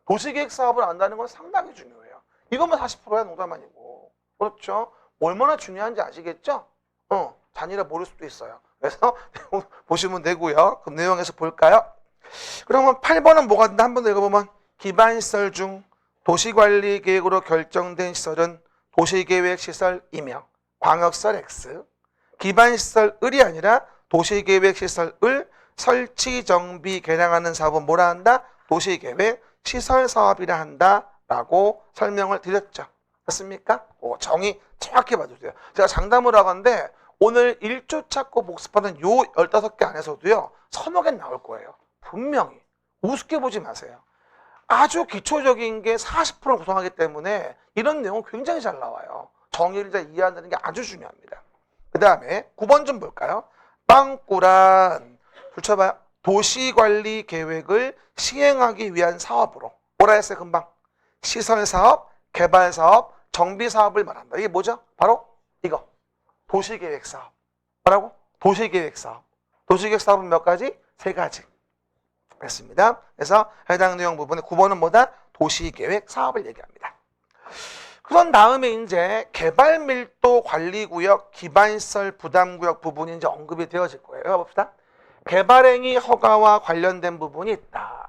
도시계획 사업을 안다는 건 상당히 중요해요. 이것만 40%야, 농담 아니고. 그렇죠? 얼마나 중요한지 아시겠죠? 잔이라 모를 수도 있어요. 그래서 보시면 되고요. 그럼 내용에서 볼까요? 그러면 8번은 뭐가 된다? 한 번 더 읽어보면 기반시설 중 도시관리계획으로 결정된 시설은 도시계획시설이며 광역시설 X. 기반시설을이 아니라 도시계획시설을 설치, 정비, 개량하는 사업은 뭐라 한다? 도시계획 시설사업이라 한다라고 설명을 드렸죠. 됐습니까? 정의 정확히 봐주세요. 제가 장담을 하건데 오늘 1조 찾고 복습하는 요 15개 안에서도요, 서너 개 나올 거예요. 분명히. 우습게 보지 마세요. 아주 기초적인 게 40%를 구성하기 때문에 이런 내용 굉장히 잘 나와요. 정의를 잘 이해한다는 게 아주 중요합니다. 그 다음에 9번 좀 볼까요? 빵꾸란 붙여봐요. 도시관리 계획을 시행하기 위한 사업으로 뭐라 했어요? 금방 시설사업, 개발사업, 정비사업을 말한다. 이게 뭐죠? 바로 이거 도시계획사업. 뭐라고? 도시계획사업. 도시계획사업은 몇 가지? 3가지. 됐습니다. 그래서 해당 내용 부분에 9번은 뭐다? 도시계획사업을 얘기합니다. 그런 다음에 이제 개발밀도 관리구역, 기반시설 부담구역 부분이 이제 언급이 되어질 거예요. 봅시다. 개발행위 허가와 관련된 부분이 있다.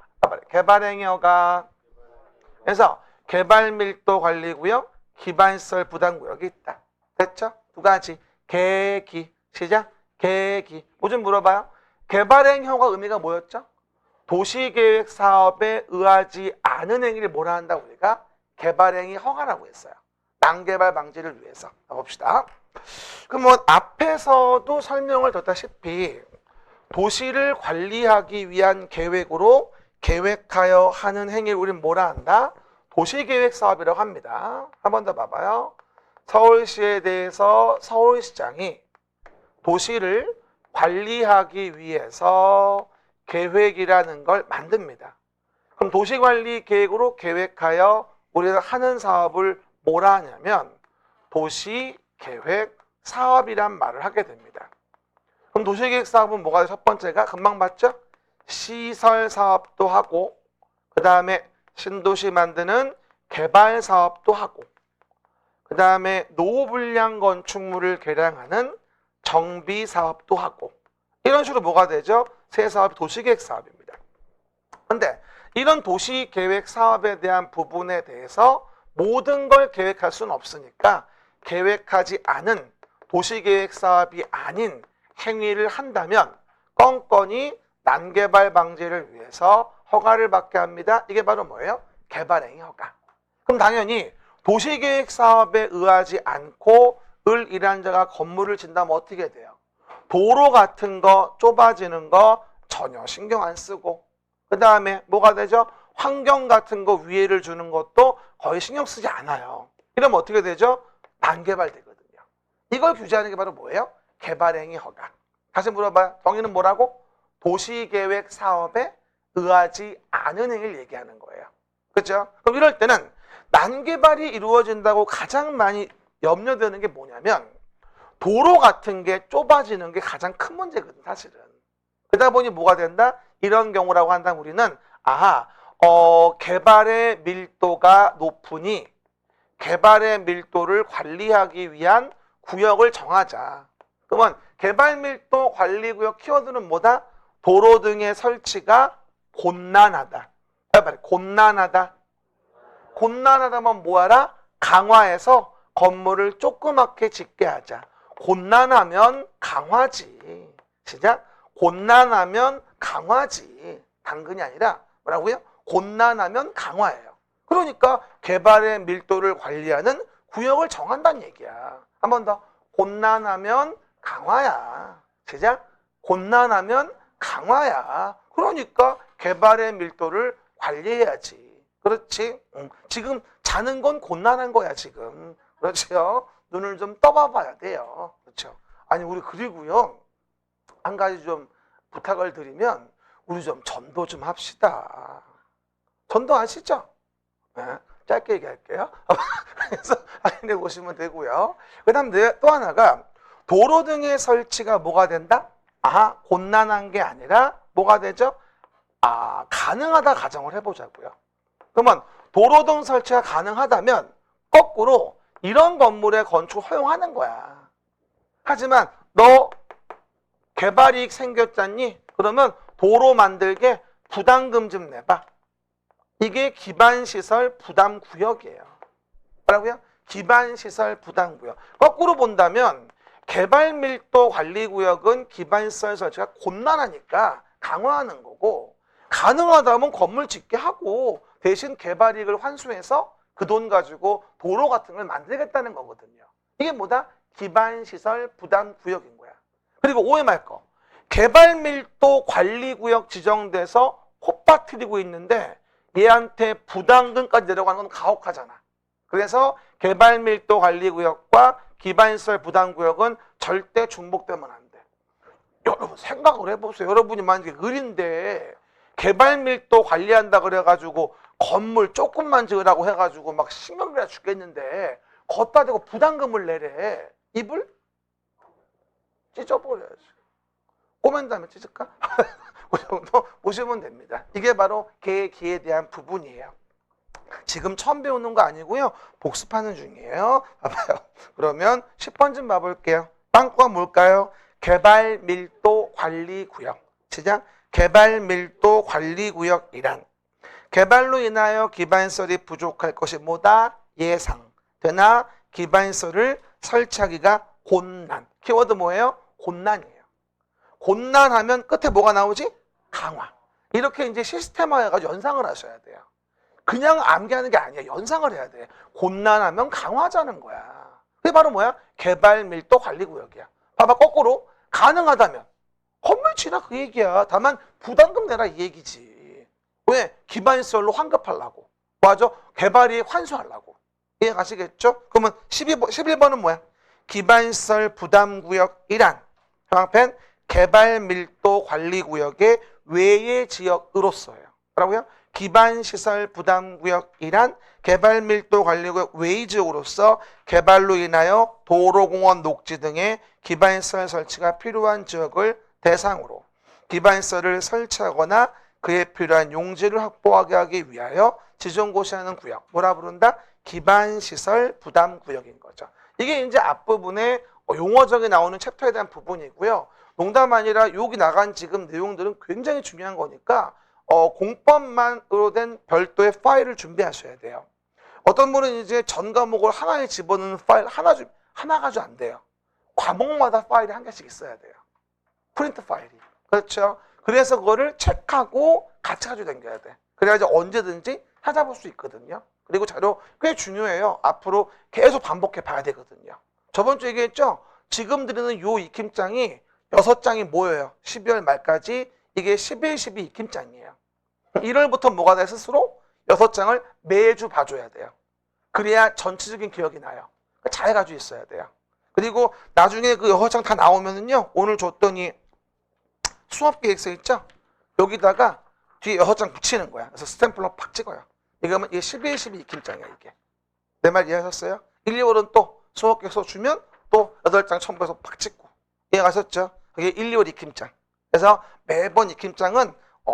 개발행위 허가. 그래서 개발밀도 관리구역, 기반시설 부담구역이 있다. 됐죠? 2가지. 계기. 시작. 계기. 뭐 좀 물어봐요. 개발행위 허가 의미가 뭐였죠? 도시계획 사업에 의하지 않은 행위를 뭐라 한다? 우리가 개발행위 허가라고 했어요. 난개발 방지를 위해서. 봅시다. 그럼 뭐 앞에서도 설명을 드렸다시피 도시를 관리하기 위한 계획으로 계획하여 하는 행위를 우리는 뭐라 한다? 도시계획 사업이라고 합니다. 한 번 더 봐봐요. 서울시에 대해서 서울시장이 도시를 관리하기 위해서 계획이라는 걸 만듭니다. 그럼 도시관리 계획으로 계획하여 우리가 하는 사업을 뭐라 하냐면 도시계획 사업이란 말을 하게 됩니다. 그럼 도시계획 사업은 뭐가 첫 번째가 금방 봤죠? 시설 사업도 하고 그 다음에 신도시 만드는 개발 사업도 하고 그 다음에 노후불량 건축물을 개량하는 정비 사업도 하고 이런 식으로 뭐가 되죠? 세 사업이 도시계획 사업입니다. 그런데 이런 도시계획 사업에 대한 부분에 대해서 모든 걸 계획할 수는 없으니까 계획하지 않은 도시계획 사업이 아닌 행위를 한다면 건건이 난개발 방지를 위해서 허가를 받게 합니다. 이게 바로 뭐예요? 개발행위 허가. 그럼 당연히 도시계획 사업에 의하지 않고 일한자가 건물을 짓는다면 어떻게 돼요? 도로 같은 거 좁아지는 거 전혀 신경 안 쓰고 그 다음에 뭐가 되죠? 환경 같은 거 위해를 주는 것도 거의 신경 쓰지 않아요. 이러면 어떻게 되죠? 반개발 되거든요. 이걸 규제하는 게 바로 뭐예요? 개발행위 허가. 다시 물어봐요. 정의는 뭐라고? 도시계획 사업에 의하지 않은 행위를 얘기하는 거예요. 그렇죠? 그럼 이럴 때는 난개발이 이루어진다고 가장 많이 염려되는 게 뭐냐면 도로 같은 게 좁아지는 게 가장 큰 문제거든 사실은. 그러다 보니 뭐가 된다? 이런 경우라고 한다면 우리는 개발의 밀도가 높으니 개발의 밀도를 관리하기 위한 구역을 정하자. 그러면 개발 밀도 관리 구역 키워드는 뭐다? 도로 등의 설치가 곤란하다. 말해. 곤란하다. 곤란하다면 뭐하라? 강화해서 건물을 조그맣게 짓게 하자. 곤란하면 강화지. 시작. 곤란하면 강화지. 당근이 아니라 뭐라고요? 곤란하면 강화예요. 그러니까 개발의 밀도를 관리하는 구역을 정한다는 얘기야. 한 번 더. 곤란하면 강화야. 시작. 곤란하면 강화야. 그러니까 개발의 밀도를 관리해야지. 그렇지? 지금 자는 건 곤란한 거야 지금. 그렇죠? 눈을 좀 떠봐봐야 돼요. 그렇죠? 아니 우리 그리고요 한 가지 좀 부탁을 드리면 우리 좀 전도 좀 합시다. 전도 아시죠? 네, 짧게 얘기할게요. 그래서 확인해 보시면 되고요. 그 다음 또 하나가 도로 등의 설치가 뭐가 된다? 곤란한 게 아니라 뭐가 되죠? 가능하다 가정을 해보자고요. 그러면 도로 등 설치가 가능하다면 거꾸로 이런 건물의 건축을 허용하는 거야. 하지만 너 개발이익 생겼잖니? 그러면 도로 만들게 부담금 좀 내봐. 이게 기반시설 부담구역이에요. 뭐라고요? 기반시설 부담구역. 거꾸로 본다면 개발밀도 관리구역은 기반시설 설치가 곤란하니까 강화하는 거고, 가능하다면 건물 짓게 하고 대신 개발이익을 환수해서 그 돈 가지고 도로 같은 걸 만들겠다는 거거든요. 이게 뭐다? 기반시설 부담구역인 거야. 그리고 오해 말 거. 개발밀도 관리구역 지정돼서 헛바트리고 있는데 얘한테 부담금까지 내려가는 건 가혹하잖아. 그래서 개발밀도 관리구역과 기반시설 부담구역은 절대 중복되면 안 돼. 여러분 생각을 해보세요. 여러분이 만약에 을인데 개발밀도 관리한다 그래가지고 건물 조금만 지으라고 해가지고 막 신경질나 죽겠는데 걷다 대고 부담금을 내래. 입을 찢어버려야지. 꼬맨 다음에 찢을까? 그 정도 보시면 됩니다. 이게 바로 계기에 대한 부분이에요. 지금 처음 배우는 거 아니고요. 복습하는 중이에요. 봐봐요. 그러면 10번 좀 봐볼게요. 빵꾸가 뭘까요? 개발밀도관리구역. 시작. 개발밀도관리구역이란 개발로 인하여 기반시설이 부족할 것이 뭐다? 예상되나 기반시설을 설치하기가 곤란. 키워드 뭐예요? 곤란이에요. 곤란하면 끝에 뭐가 나오지? 강화. 이렇게 이제 시스템화해가지고 연상을 하셔야 돼요. 그냥 암기하는 게 아니에요. 연상을 해야 돼. 곤란하면 강화하자는 거야. 그게 바로 뭐야? 개발밀도관리구역이야. 봐봐, 거꾸로 가능하다면 건물 지나 그 얘기야. 다만 부담금 내라 이 얘기지. 왜? 기반시설로 환급하려고. 맞아? 개발이 환수하려고. 이해 가시겠죠? 그러면 11번은 뭐야? 기반시설 부담구역이란 형광펜 개발밀도관리구역의 외의 지역으로서예요. 뭐라고요? 기반시설 부담구역이란 개발밀도관리구역 외의 지역으로서 개발로 인하여 도로공원 녹지 등의 기반시설 설치가 필요한 지역을 대상으로 기반시설을 설치하거나 그에 필요한 용지를 확보하게 하기 위하여 지정고시하는 구역. 뭐라 부른다? 기반시설 부담구역인 거죠. 이게 이제 앞부분에 용어적이 나오는 챕터에 대한 부분이고요. 농담 아니라 여기 나간 지금 내용들은 굉장히 중요한 거니까 공법만으로 된 별도의 파일을 준비하셔야 돼요. 어떤 분은 이제 전 과목을 하나에 집어넣는 파일 하나 가지고 안 돼요. 과목마다 파일이 한 개씩 있어야 돼요. 프린트 파일이. 그렇죠? 그래서 그거를 체크하고 같이 가지고 다녀야 돼. 그래야지 언제든지 찾아볼 수 있거든요. 그리고 자료 꽤 중요해요. 앞으로 계속 반복해 봐야 되거든요. 저번 주에 얘기했죠? 지금 드리는 요 익힘장이 6장이 뭐예요? 12월 말까지 이게 11, 12 익힘장이에요. 1월부터 뭐가 돼 스스로? 6장을 매주 봐줘야 돼요. 그래야 전체적인 기억이 나요. 잘 가지고 있어야 돼요. 그리고 나중에 그 6장 다 나오면은요. 오늘 줬더니 수업계획서 있죠? 여기다가 뒤에 6장 붙이는 거야. 그래서 스탬플로 팍 찍어요. 이거면 이게 11, 12 익힘장이야 이게. 내 말 이해하셨어요? 1, 2월은 또 수업계획서 주면 또 8장 첨부해서 팍 찍고. 이해가셨죠? 그게 1, 2월 익힘장. 그래서 매번 익힘장은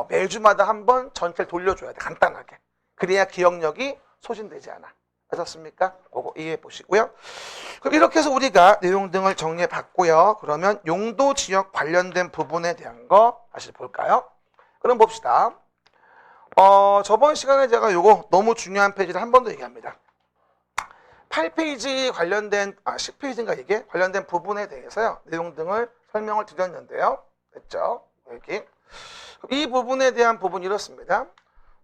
매주마다 한번 전체를 돌려줘야 돼. 간단하게. 그래야 기억력이 소진되지 않아. 아셨습니까? 그거 이해해 보시고요. 그럼 이렇게 해서 우리가 내용 등을 정리해 봤고요. 그러면 용도 지역 관련된 부분에 대한 거 다시 볼까요? 그럼 봅시다. 저번 시간에 제가 요거 너무 중요한 페이지를 한 번 더 얘기합니다. 8페이지 관련된 10페이지인가 이게 관련된 부분에 대해서요. 내용 등을 설명을 드렸는데요. 됐죠? 여기 이 부분에 대한 부분이 이렇습니다.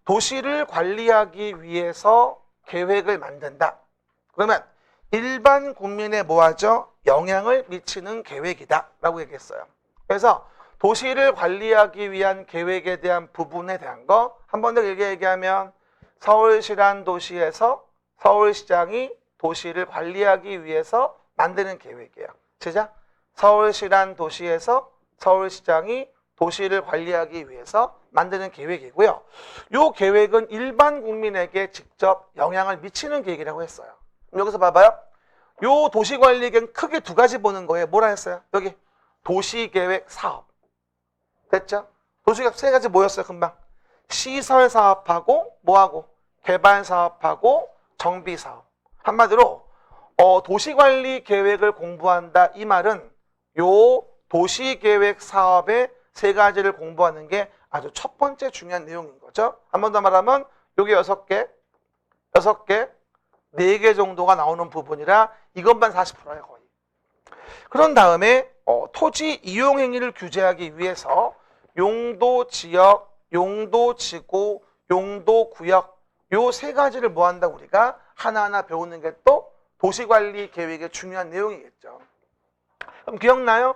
도시를 관리하기 위해서 계획을 만든다. 그러면 일반 국민에 뭐하죠? 영향을 미치는 계획이다 라고 얘기했어요. 그래서 도시를 관리하기 위한 계획에 대한 부분에 대한 거 한 번 더 얘기하면 서울시란 도시에서 서울시장이 도시를 관리하기 위해서 만드는 계획이에요. 시작. 서울시란 도시에서 서울시장이 도시를 관리하기 위해서 만드는 계획이고요. 이 계획은 일반 국민에게 직접 영향을 미치는 계획이라고 했어요. 여기서 봐봐요. 요 도시관리계획은 크게 두 가지 보는 거예요. 뭐라 했어요? 여기 도시계획 사업. 됐죠? 도시계획 세 가지 뭐였어요? 금방. 시설 사업하고 뭐하고? 개발 사업하고 정비 사업. 한마디로 도시관리 계획을 공부한다. 이 말은 요 도시계획 사업의 세 가지를 공부하는 게 아주 첫 번째 중요한 내용인 거죠. 한 번 더 말하면 요게 6개, 4개 정도가 나오는 부분이라 이것만 40%예요, 거의. 그런 다음에 토지 이용 행위를 규제하기 위해서 용도 지역, 용도 지구, 용도 구역 요 세 가지를 뭐 한다 우리가 하나하나 배우는 게 또 도시관리 계획의 중요한 내용이겠죠. 그럼 기억나요?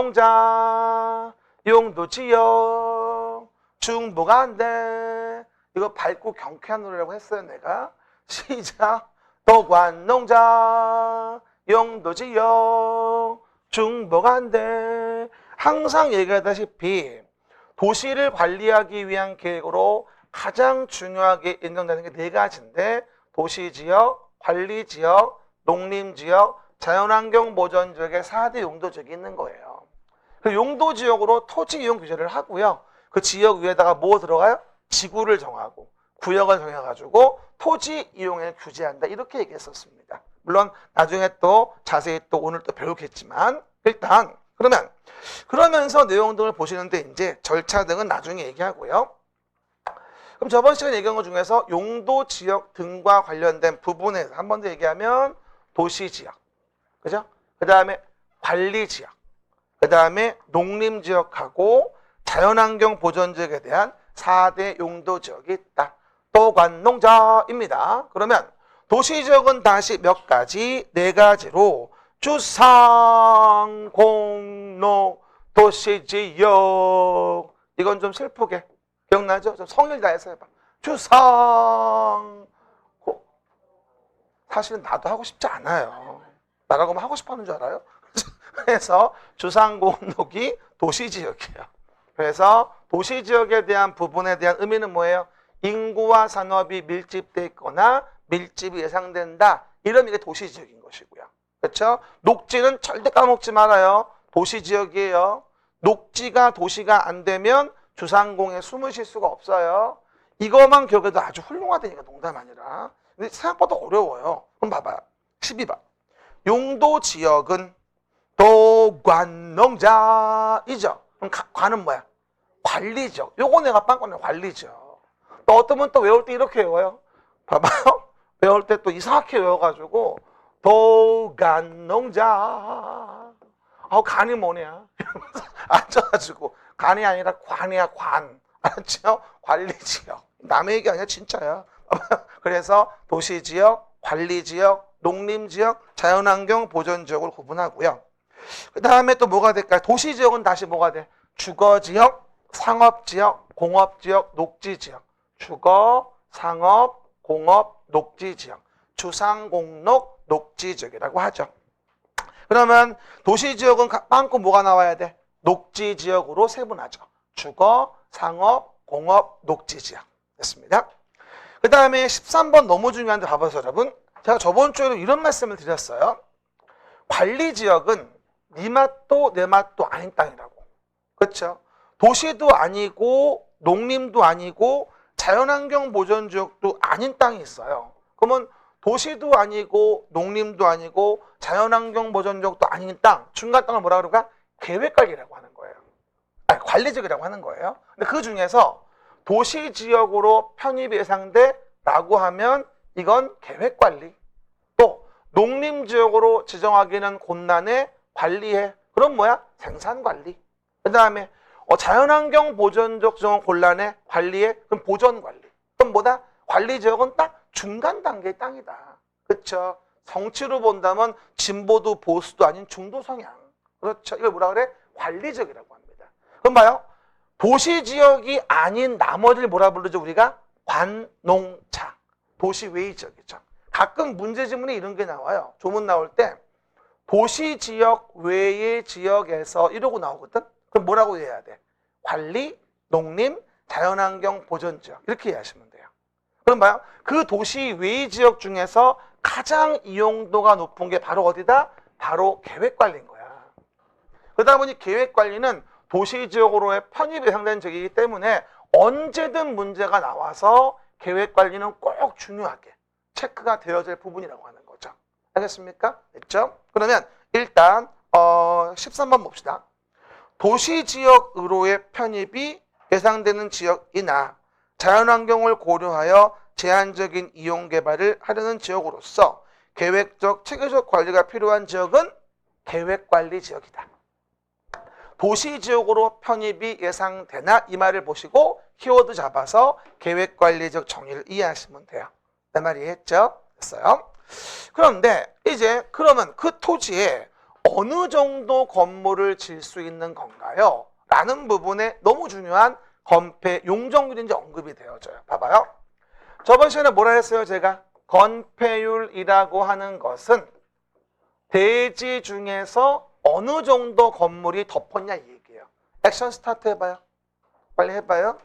도관농자, 용도지역, 중부간대. 이거 밝고 경쾌한 노래라고 했어요, 내가. 시작. 도관농자, 용도지역, 중부간대. 항상 얘기하다시피 도시를 관리하기 위한 계획으로 가장 중요하게 인정되는 게 네 가지인데 도시지역, 관리지역, 농림지역, 자연환경보전지역의 4대 용도지역이 있는 거예요. 그 용도지역으로 토지 이용 규제를 하고요. 그 지역 위에다가 뭐 들어가요? 지구를 정하고 구역을 정해가지고 토지 이용을 규제한다. 이렇게 얘기했었습니다. 물론 나중에 또 자세히 또 오늘 또 배우겠지만 일단 그러면서 내용 등을 보시는데 이제 절차 등은 나중에 얘기하고요. 그럼 저번 시간에 얘기한 것 중에서 용도 지역 등과 관련된 부분에서 한 번 더 얘기하면 도시지역, 그죠? 그 다음에 관리지역, 그 다음에 농림지역하고 자연환경 보전지역에 대한 4대 용도지역이 있다. 도관농자입니다. 그러면 도시지역은 다시 몇 가지? 4가지로 주상, 공로, 도시지역. 이건 좀 슬프게 기억나죠? 좀 성일 다해서 해봐. 주상. 사실은 나도 하고 싶지 않아요. 나라고 하면 하고 싶어 하는 줄 알아요? 그래서 주상공록이 도시지역이에요. 그래서 도시지역에 대한 부분에 대한 의미는 뭐예요? 인구와 산업이 밀집돼 있거나 밀집이 예상된다. 이런 게 도시지역인 것이고요. 그렇죠? 녹지는 절대 까먹지 말아요. 도시지역이에요. 녹지가 도시가 안 되면 주상공에 숨을 쉴 수가 없어요. 이것만 기억해도 아주 훌륭하다니까 농담 아니라. 근데 생각보다 어려워요. 그럼 봐봐요. 12번. 용도지역은 도관농자이죠. 그럼 관은 뭐야? 관리지역. 요거 내가 빵꾸네 관리지역. 또 어떤 분 또 외울 때 이렇게 외워요. 봐봐요. 외울 때 또 이상하게 외워가지고 도관농자. 간이 뭐냐? 앉아가지고 간이 아니라 관이야 관. 알았죠? 관리지역. 남의 얘기 아니야 진짜야. 그래서 도시지역, 관리지역, 농림지역, 자연환경 보전지역을 구분하고요. 그 다음에 또 뭐가 될까요? 도시지역은 다시 뭐가 돼? 주거지역, 상업지역, 공업지역, 녹지지역. 주거, 상업, 공업, 녹지지역. 주상공록, 녹지지역이라고 하죠. 그러면 도시지역은 빵꾸 뭐가 나와야 돼? 녹지지역으로 세분하죠. 주거, 상업, 공업, 녹지지역. 됐습니다. 그 다음에 13번 너무 중요한데 봐보세요, 여러분. 제가 저번 주에도 이런 말씀을 드렸어요. 관리지역은 네 맛도 내 맛도 아닌 땅이라고. 그렇죠? 도시도 아니고 농림도 아니고 자연환경 보전지역도 아닌 땅이 있어요. 그러면 도시도 아니고 농림도 아니고 자연환경 보전지역도 아닌 땅, 중간 땅을 뭐라 그럴까? 계획관리라고 하는 거예요. 아니, 관리지역이라고 하는 거예요. 근데 그 중에서 도시 지역으로 편입 예상돼라고 하면 이건 계획 관리. 또 농림 지역으로 지정하기는 곤란해 관리해. 그럼 뭐야? 생산 관리. 그다음에 자연환경 보전적 지정 곤란해 관리해. 그럼 보전 관리. 그럼 뭐다? 관리 지역은 딱 중간 단계의 땅이다. 그렇죠? 성취로 본다면 진보도 보수도 아닌 중도 성향. 그렇죠? 이걸 뭐라 그래? 관리 지역이라고 합니다. 그럼 봐요. 도시 지역이 아닌 나머지를 뭐라 부르죠? 우리가 관농차. 도시 외의 지역이죠. 가끔 문제 지문에 이런 게 나와요. 조문 나올 때 도시 지역 외의 지역에서 이러고 나오거든. 그럼 뭐라고 해야 돼? 관리, 농림, 자연환경 보전 지역. 이렇게 이해하시면 돼요. 그럼 봐요. 그 도시 외의 지역 중에서 가장 이용도가 높은 게 바로 어디다? 바로 계획관리인 거야. 그러다 보니 계획관리는 도시지역으로의 편입 예상된 지역이기 때문에 언제든 문제가 나와서 계획관리는 꼭 중요하게 체크가 되어야 될 부분이라고 하는 거죠. 알겠습니까? 됐죠? 그러면 일단 13번 봅시다. 도시지역으로의 편입이 예상되는 지역이나 자연환경을 고려하여 제한적인 이용개발을 하려는 지역으로서 계획적, 체계적 관리가 필요한 지역은 계획관리 지역이다. 도시지역으로 편입이 예상되나 이 말을 보시고 키워드 잡아서 계획관리적 정의를 이해하시면 돼요. 내 말 이해했죠? 됐어요? 그런데 이제 그러면 그 토지에 어느 정도 건물을 질 수 있는 건가요? 라는 부분에 너무 중요한 건폐 용적률이 이제 언급이 되어져요. 봐봐요. 저번 시간에 뭐라 했어요? 제가 건폐율이라고 하는 것은 대지 중에서 어느 정도 건물이 덮었냐 이 얘기예요. 액션 스타트 해봐요. 빨리 해봐요.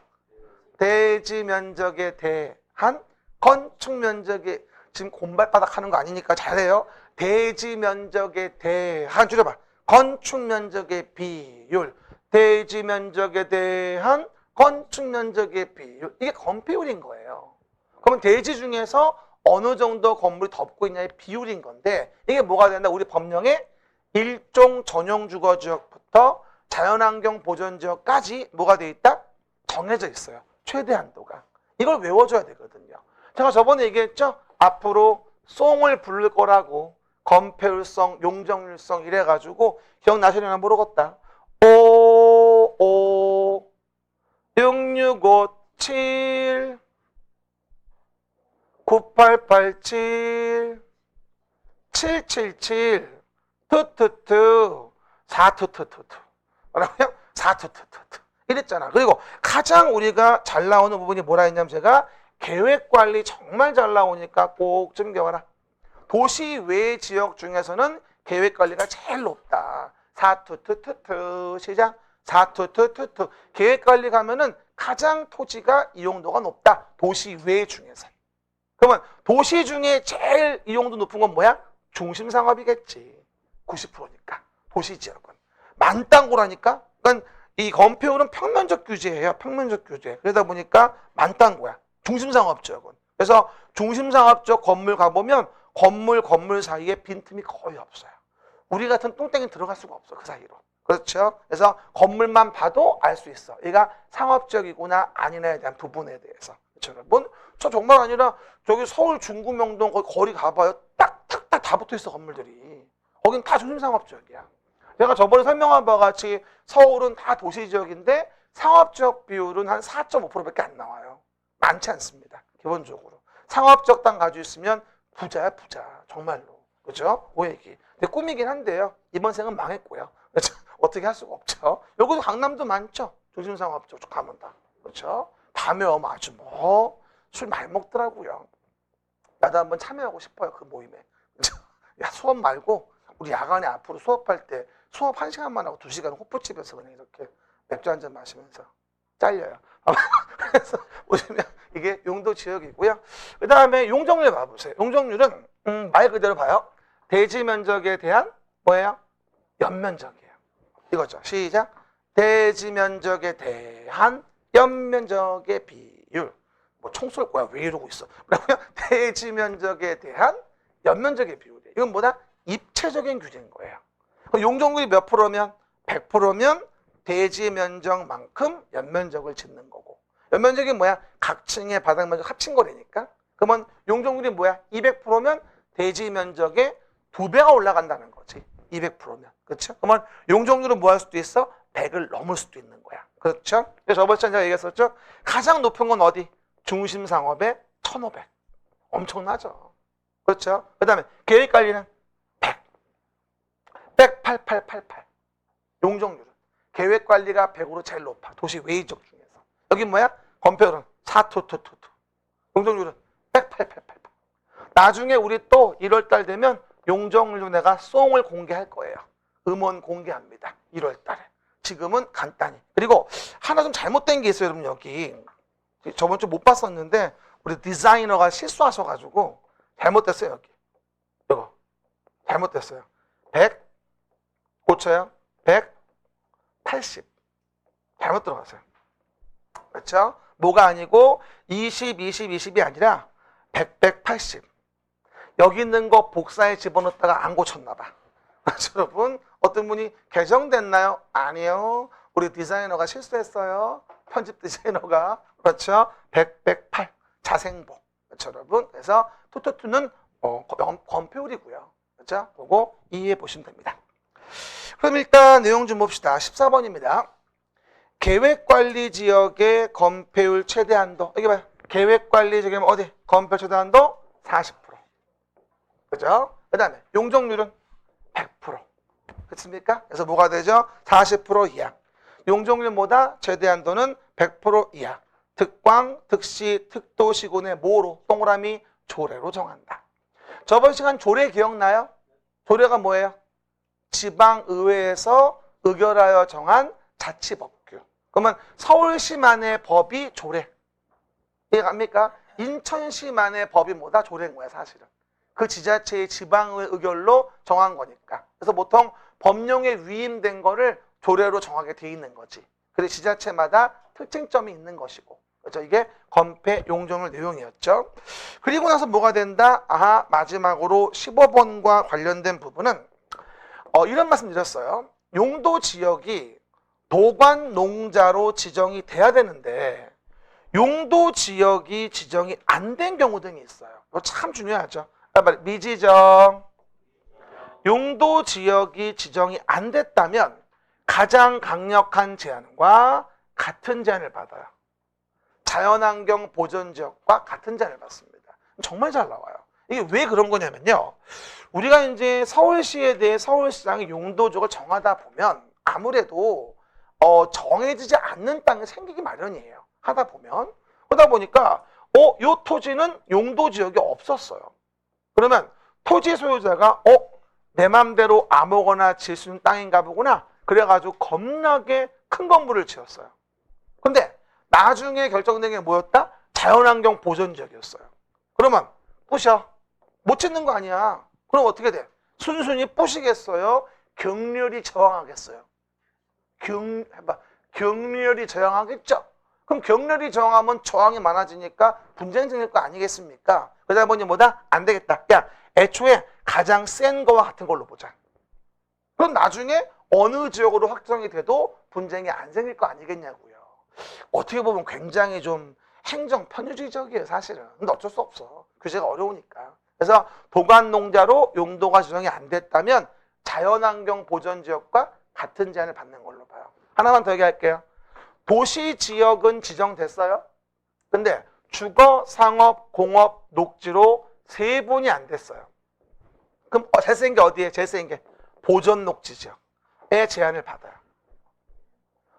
대지 면적에 대한 건축 면적에 지금 곰발바닥 하는 거 아니니까 잘해요. 대지 면적에 대한 줄여봐. 건축 면적의 비율. 대지 면적에 대한 건축 면적의 비율. 이게 건폐율인 거예요. 그러면 대지 중에서 어느 정도 건물이 덮고 있냐의 비율인 건데 이게 뭐가 된다? 우리 법령에 일종 전용 주거지역부터 자연환경 보전지역까지 뭐가 돼 있다? 정해져 있어요. 최대 한도가. 이걸 외워줘야 되거든요. 제가 저번에 얘기했죠? 앞으로 송을 부를 거라고 건폐율성, 용적률성 이래가지고 기억나시려나 모르겠다. 6657 9887 777 투투투 4투투투투 뭐라고요? 4투투투투 이랬잖아. 그리고 가장 우리가 잘 나오는 부분이 뭐라 했냐면 제가 계획관리 정말 잘 나오니까 꼭 챙겨와라. 도시 외 지역 중에서는 계획관리가 제일 높다. 4투투투투 시작. 4투투투투 계획관리 가면은 가장 토지가 이용도가 높다. 도시 외 중에서. 그러면 도시 중에 제일 이용도 높은 건 뭐야? 중심상업이겠지. 90%니까. 도시지역은. 만땅고라니까. 그러니까 이 건폐율은 평면적 규제예요. 평면적 규제. 그러다 보니까 만땅고야. 중심상업지역은. 그래서 중심상업지역 건물 가보면 건물 사이에 빈틈이 거의 없어요. 우리 같은 똥땡이 들어갈 수가 없어. 그 사이로. 그렇죠? 그래서 건물만 봐도 알 수 있어. 얘가 상업지역이구나 아니냐에 대한 부분에 대해서. 그렇죠, 여러분? 저 정말 아니라 저기 서울 중구 명동 거리 가봐요. 딱딱딱 다 붙어 있어 건물들이. 거긴 다 중심상업지역이야. 제가 저번에 설명한 바와 같이 서울은 다 도시지역인데 상업지역 비율은 한 4.5%밖에 안 나와요. 많지 않습니다. 기본적으로. 상업지역 땅 가지고 있으면 부자야 부자. 정말로. 그죠? 그 얘기. 근데 꿈이긴 한데요. 이번 생은 망했고요. 그렇죠? 어떻게 할 수가 없죠. 여기도 강남도 많죠. 중심상업지역 쭉 가면 다. 그렇죠? 밤에 오면 아주 술 많이 먹더라고요. 나도 한번 참여하고 싶어요. 그 모임에. 야, 수업 말고 우리 야간에 앞으로 수업할 때 수업 1시간만 하고 2시간 호프집에서 그냥 이렇게 맥주 한잔 마시면서 잘려요. 그래서 보시면 이게 용도 지역이고요. 그 다음에 용적률 봐보세요. 용적률은 말 그대로 봐요. 대지 면적에 대한 뭐예요? 연면적이에요. 이거죠. 시작. 대지 면적에 대한 연면적의 비율. 뭐 총 쏠 거야. 왜 이러고 있어? 뭐라고요? 대지 면적에 대한 연면적의 비율이에요. 이건 뭐다? 입체적인 규제인 거예요. 용적률이 몇 프로면? 100%면 대지 면적만큼 연면적을 짓는 거고 연면적이 뭐야? 각 층의 바닥 면적 합친 거라니까. 그러면 용적률이 뭐야? 200%면 대지 면적의 2배가 올라간다는 거지. 200%면. 그렇죠? 그러면 용적률은 뭐 할 수도 있어? 100을 넘을 수도 있는 거야. 그렇죠? 그래서 저번 시간에 제가 얘기했었죠? 가장 높은 건 어디? 중심 상업의 1500. 엄청나죠. 그렇죠? 그 다음에 계획관리는 100. 100, 88. 용적률은. 계획관리가 100으로 제일 높아. 도시 외의적 중에서. 여기 뭐야? 건폐율은 4투. 용적률은 100, 88. 나중에 우리 또 1월달 되면 용적률로 내가 송을 공개할 거예요. 음원 공개합니다. 1월달에. 지금은 간단히. 그리고 하나 좀 잘못된 게 있어요, 여러분. 여기 저번 주 못 봤었는데 우리 디자이너가 실수하셔가지고 잘못됐어요. 여기 이거 잘못됐어요. 100 고쳐요. 180 잘못 들어갔어요. 그렇죠? 뭐가 아니고 20이 아니라 180 여기 있는 거 복사에 집어넣다가 안 고쳤나 봐. 여러분 어떤 분이 개정됐나요? 아니요. 우리 디자이너가 실수했어요. 편집 디자이너가. 그렇죠? 108 자생복. 그렇죠, 여러분? 그래서 투투투는 건폐율이고요. 그렇죠? 그거 이해해 보시면 됩니다. 그럼 일단 내용 좀 봅시다. 14번입니다. 계획관리지역의 건폐율 최대한도. 여기 봐요. 계획관리지역이면 어디? 건폐율 최대한도 40%. 그죠? 그 다음에 용적률은 100%. 그렇습니까? 그래서 뭐가 되죠? 40% 이하. 용적률보다 최대한도는 100% 이하. 특광, 특시, 특도, 시군의 뭐로? 동그라미 조례로 정한다. 저번 시간 조례 기억나요? 조례가 뭐예요? 지방의회에서 의결하여 정한 자치법규. 그러면 서울시만의 법이 조례. 이해갑니까? 인천시만의 법이 뭐다? 조례인 거야, 사실은. 그 지자체의 지방의 의결로 정한 거니까. 그래서 보통 법령에 위임된 거를 조례로 정하게 돼 있는 거지. 그래서 지자체마다 특징점이 있는 것이고. 그렇죠? 이게 건폐 용적률 내용이었죠. 그리고 나서 뭐가 된다? 마지막으로 15번과 관련된 부분은 이런 말씀 드렸어요. 용도 지역이 도관 농자로 지정이 돼야 되는데 용도 지역이 지정이 안 된 경우 등이 있어요. 이거 참 중요하죠. 미지정. 용도 지역이 지정이 안 됐다면 가장 강력한 제한과 같은 제한을 받아요. 자연환경 보전지역과 같은 제한을 받습니다. 정말 잘 나와요. 이게 왜 그런 거냐면요. 우리가 이제 서울시에 대해 서울시장의 용도적을 정하다 보면 아무래도 정해지지 않는 땅이 생기기 마련이에요. 하다 보면. 그러다 보니까 요 토지는 용도지역이 없었어요. 그러면 토지 소유자가 내 맘대로 아무거나 질 수 있는 땅인가 보구나. 그래가지고 겁나게 큰 건물을 지었어요. 근데 나중에 결정된 게 뭐였다? 자연환경 보전지역이었어요. 그러면 부셔. 못 짓는 거 아니야. 그럼 어떻게 돼? 순순히 부시겠어요? 격렬히 저항하겠어요? 격렬히 저항하겠죠? 그럼 격렬히 저항하면 저항이 많아지니까 분쟁이 생길 거 아니겠습니까? 그러다 보니 뭐다? 안 되겠다. 야, 애초에 가장 센 거와 같은 걸로 보자. 그럼 나중에 어느 지역으로 확정이 돼도 분쟁이 안 생길 거 아니겠냐고요. 어떻게 보면 굉장히 좀 행정 편의주의적이에요, 사실은. 근데 어쩔 수 없어. 규제가 어려우니까. 그래서 도관농자로 용도가 지정이 안 됐다면 자연환경 보전지역과 같은 제한을 받는 걸로 봐요. 하나만 더 얘기할게요. 도시지역은 지정됐어요. 근데 주거, 상업, 공업, 녹지로 세분이 안 됐어요. 그럼 제일 센 게 어디에? 제일 센 게 보전녹지지역에 제한을 받아요.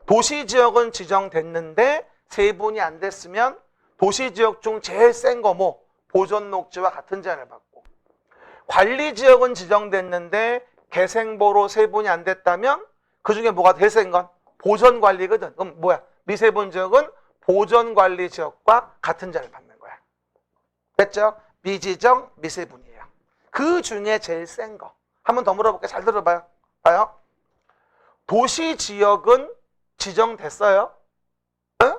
도시지역은 지정됐는데 세분이 안 됐으면 도시지역 중 제일 센 거 뭐? 보전녹지와 같은 제한을 받고, 관리지역은 지정됐는데 개생보로 세분이 안 됐다면 그 중에 뭐가 제일 센 건? 보전관리거든. 그럼 뭐야? 미세분지역은 보전관리지역과 같은 제한을 받는 거야. 됐죠? 미지정, 미세분이에요. 그 중에 제일 센 거. 한 번 더 물어볼게요. 잘 들어봐요. 봐요. 도시지역은 지정됐어요. 응?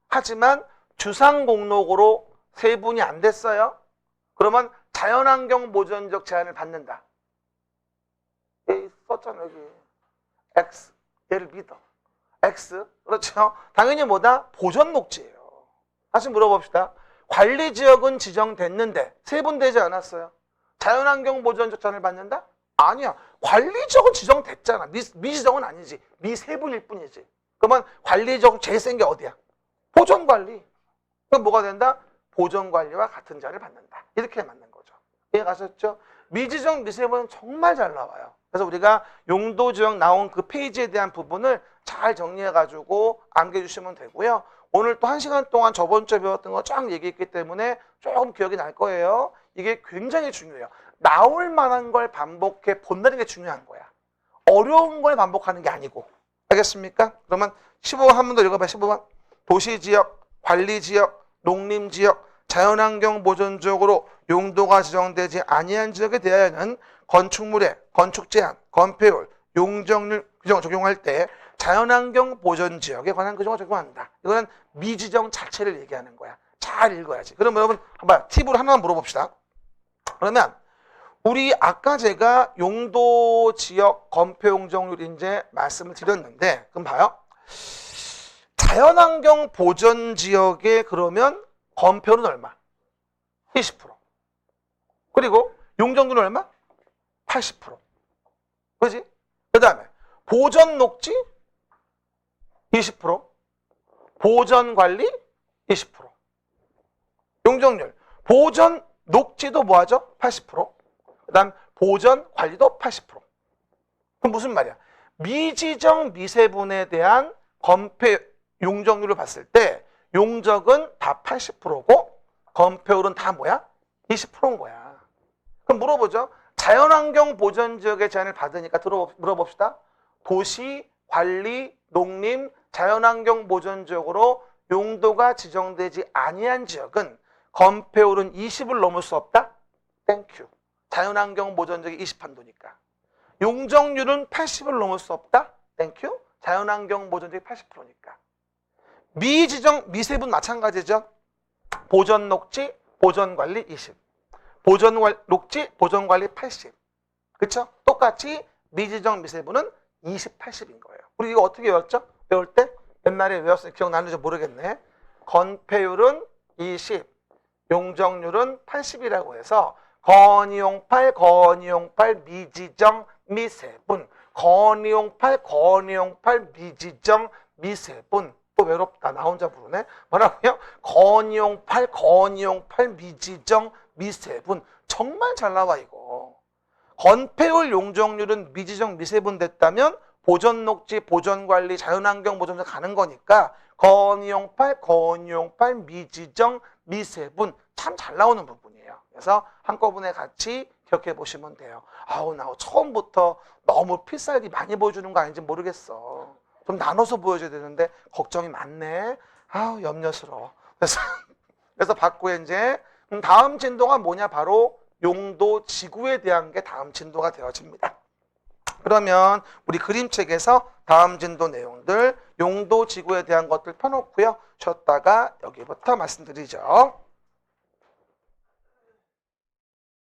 하지만 주상공록으로 세분이 안 됐어요. 그러면 자연환경 보전적 제한을 받는다. 썼잖아 여기. X. 얘를 믿어. X. 그렇죠? 당연히 뭐다? 보전녹지예요. 다시 물어봅시다. 관리지역은 지정됐는데 세분되지 않았어요. 자연환경 보전적 제한을 받는다? 아니야. 관리지역은 지정됐잖아. 미지정은 아니지. 미세분일 뿐이지. 그러면 관리지역 제일 센 게 어디야? 보전관리. 그럼 뭐가 된다? 보전관리와 같은 자를 받는다. 이렇게 맞는 거죠. 이해 가셨죠? 미지정 미세분은 정말 잘 나와요. 그래서 우리가 용도지역 나온 그 페이지에 대한 부분을 잘 정리해가지고 암기해주시면 되고요. 오늘 또 1시간 동안 저번 주에 배웠던 거 쫙 얘기했기 때문에 조금 기억이 날 거예요. 이게 굉장히 중요해요. 나올 만한 걸 반복해 본다는 게 중요한 거야. 어려운 걸 반복하는 게 아니고. 알겠습니까? 그러면 15번 한 번 더 읽어봐요. 15번. 도시지역, 관리지역, 농림지역, 자연환경 보전지역으로 용도가 지정되지 아니한 지역에 대하여는 건축물의 건축 제한, 건폐율, 용적률 규정을 적용할 때 자연환경 보전지역에 관한 규정을 적용한다. 이거는 미지정 자체를 얘기하는 거야. 잘 읽어야지. 그럼 여러분 한번 팁으로 하나만 물어봅시다. 그러면 우리 아까 제가 용도 지역 건폐 용적률 이제 말씀을 드렸는데 그럼 봐요. 자연환경 보전지역에 그러면 건폐율은 얼마? 20%. 그리고 용적률은 얼마? 80%. 그지? 그 다음에 보전 녹지 20%. 보전 관리 20%. 용적률. 보전 녹지도 뭐하죠? 80%. 그 다음 보전 관리도 80%. 그럼 무슨 말이야? 미지정 미세분에 대한 건폐 용적률을 봤을 때 용적은 다 80%고 건폐율은 다 뭐야? 20%인 거야. 그럼 물어보죠. 자연환경 보전지역의 제한을 받으니까 물어봅시다. 도시, 관리, 농림, 자연환경 보전지역으로 용도가 지정되지 아니한 지역은 건폐율은 20을 넘을 수 없다? 땡큐. 자연환경 보전지역이 20판도니까. 용적률은 80을 넘을 수 없다? 땡큐. 자연환경 보전지역이 80%니까. 미지정 미세분 마찬가지죠. 보전 녹지, 보전 관리 20. 보전 녹지, 보전 관리 80. 그쵸? 똑같이 미지정 미세분은 20, 80인 거예요. 우리 이거 어떻게 외웠죠? 배울 때? 옛날에 외웠으니 기억나는지 모르겠네. 건폐율은 20, 용적률은 80이라고 해서 건이용8, 건이용8 미지정 미세분. 건이용8 미지정 미세분. 또 외롭다. 나 혼자 부르네. 뭐라고요? 건이용8 미지정 미세분. 정말 잘 나와 이거. 건폐율 용적률은 미지정 미세분 됐다면 보전 녹지, 보전 관리, 자연환경 보전에 가는 거니까 건이용8 미지정 미세분 참 잘 나오는 부분이에요. 그래서 한꺼번에 같이 기억해 보시면 돼요. 아우 나 처음부터 너무 필살기 많이 보여주는 거 아닌지 모르겠어. 좀 나눠서 보여줘야 되는데 걱정이 많네. 아우 염려스러워. 그래서 받고 이제 다음 진도가 뭐냐? 바로 용도 지구에 대한 게 다음 진도가 되어집니다. 그러면 우리 그림책에서 다음 진도 내용들 용도 지구에 대한 것들 펴놓고요. 쉬었다가 여기부터 말씀드리죠.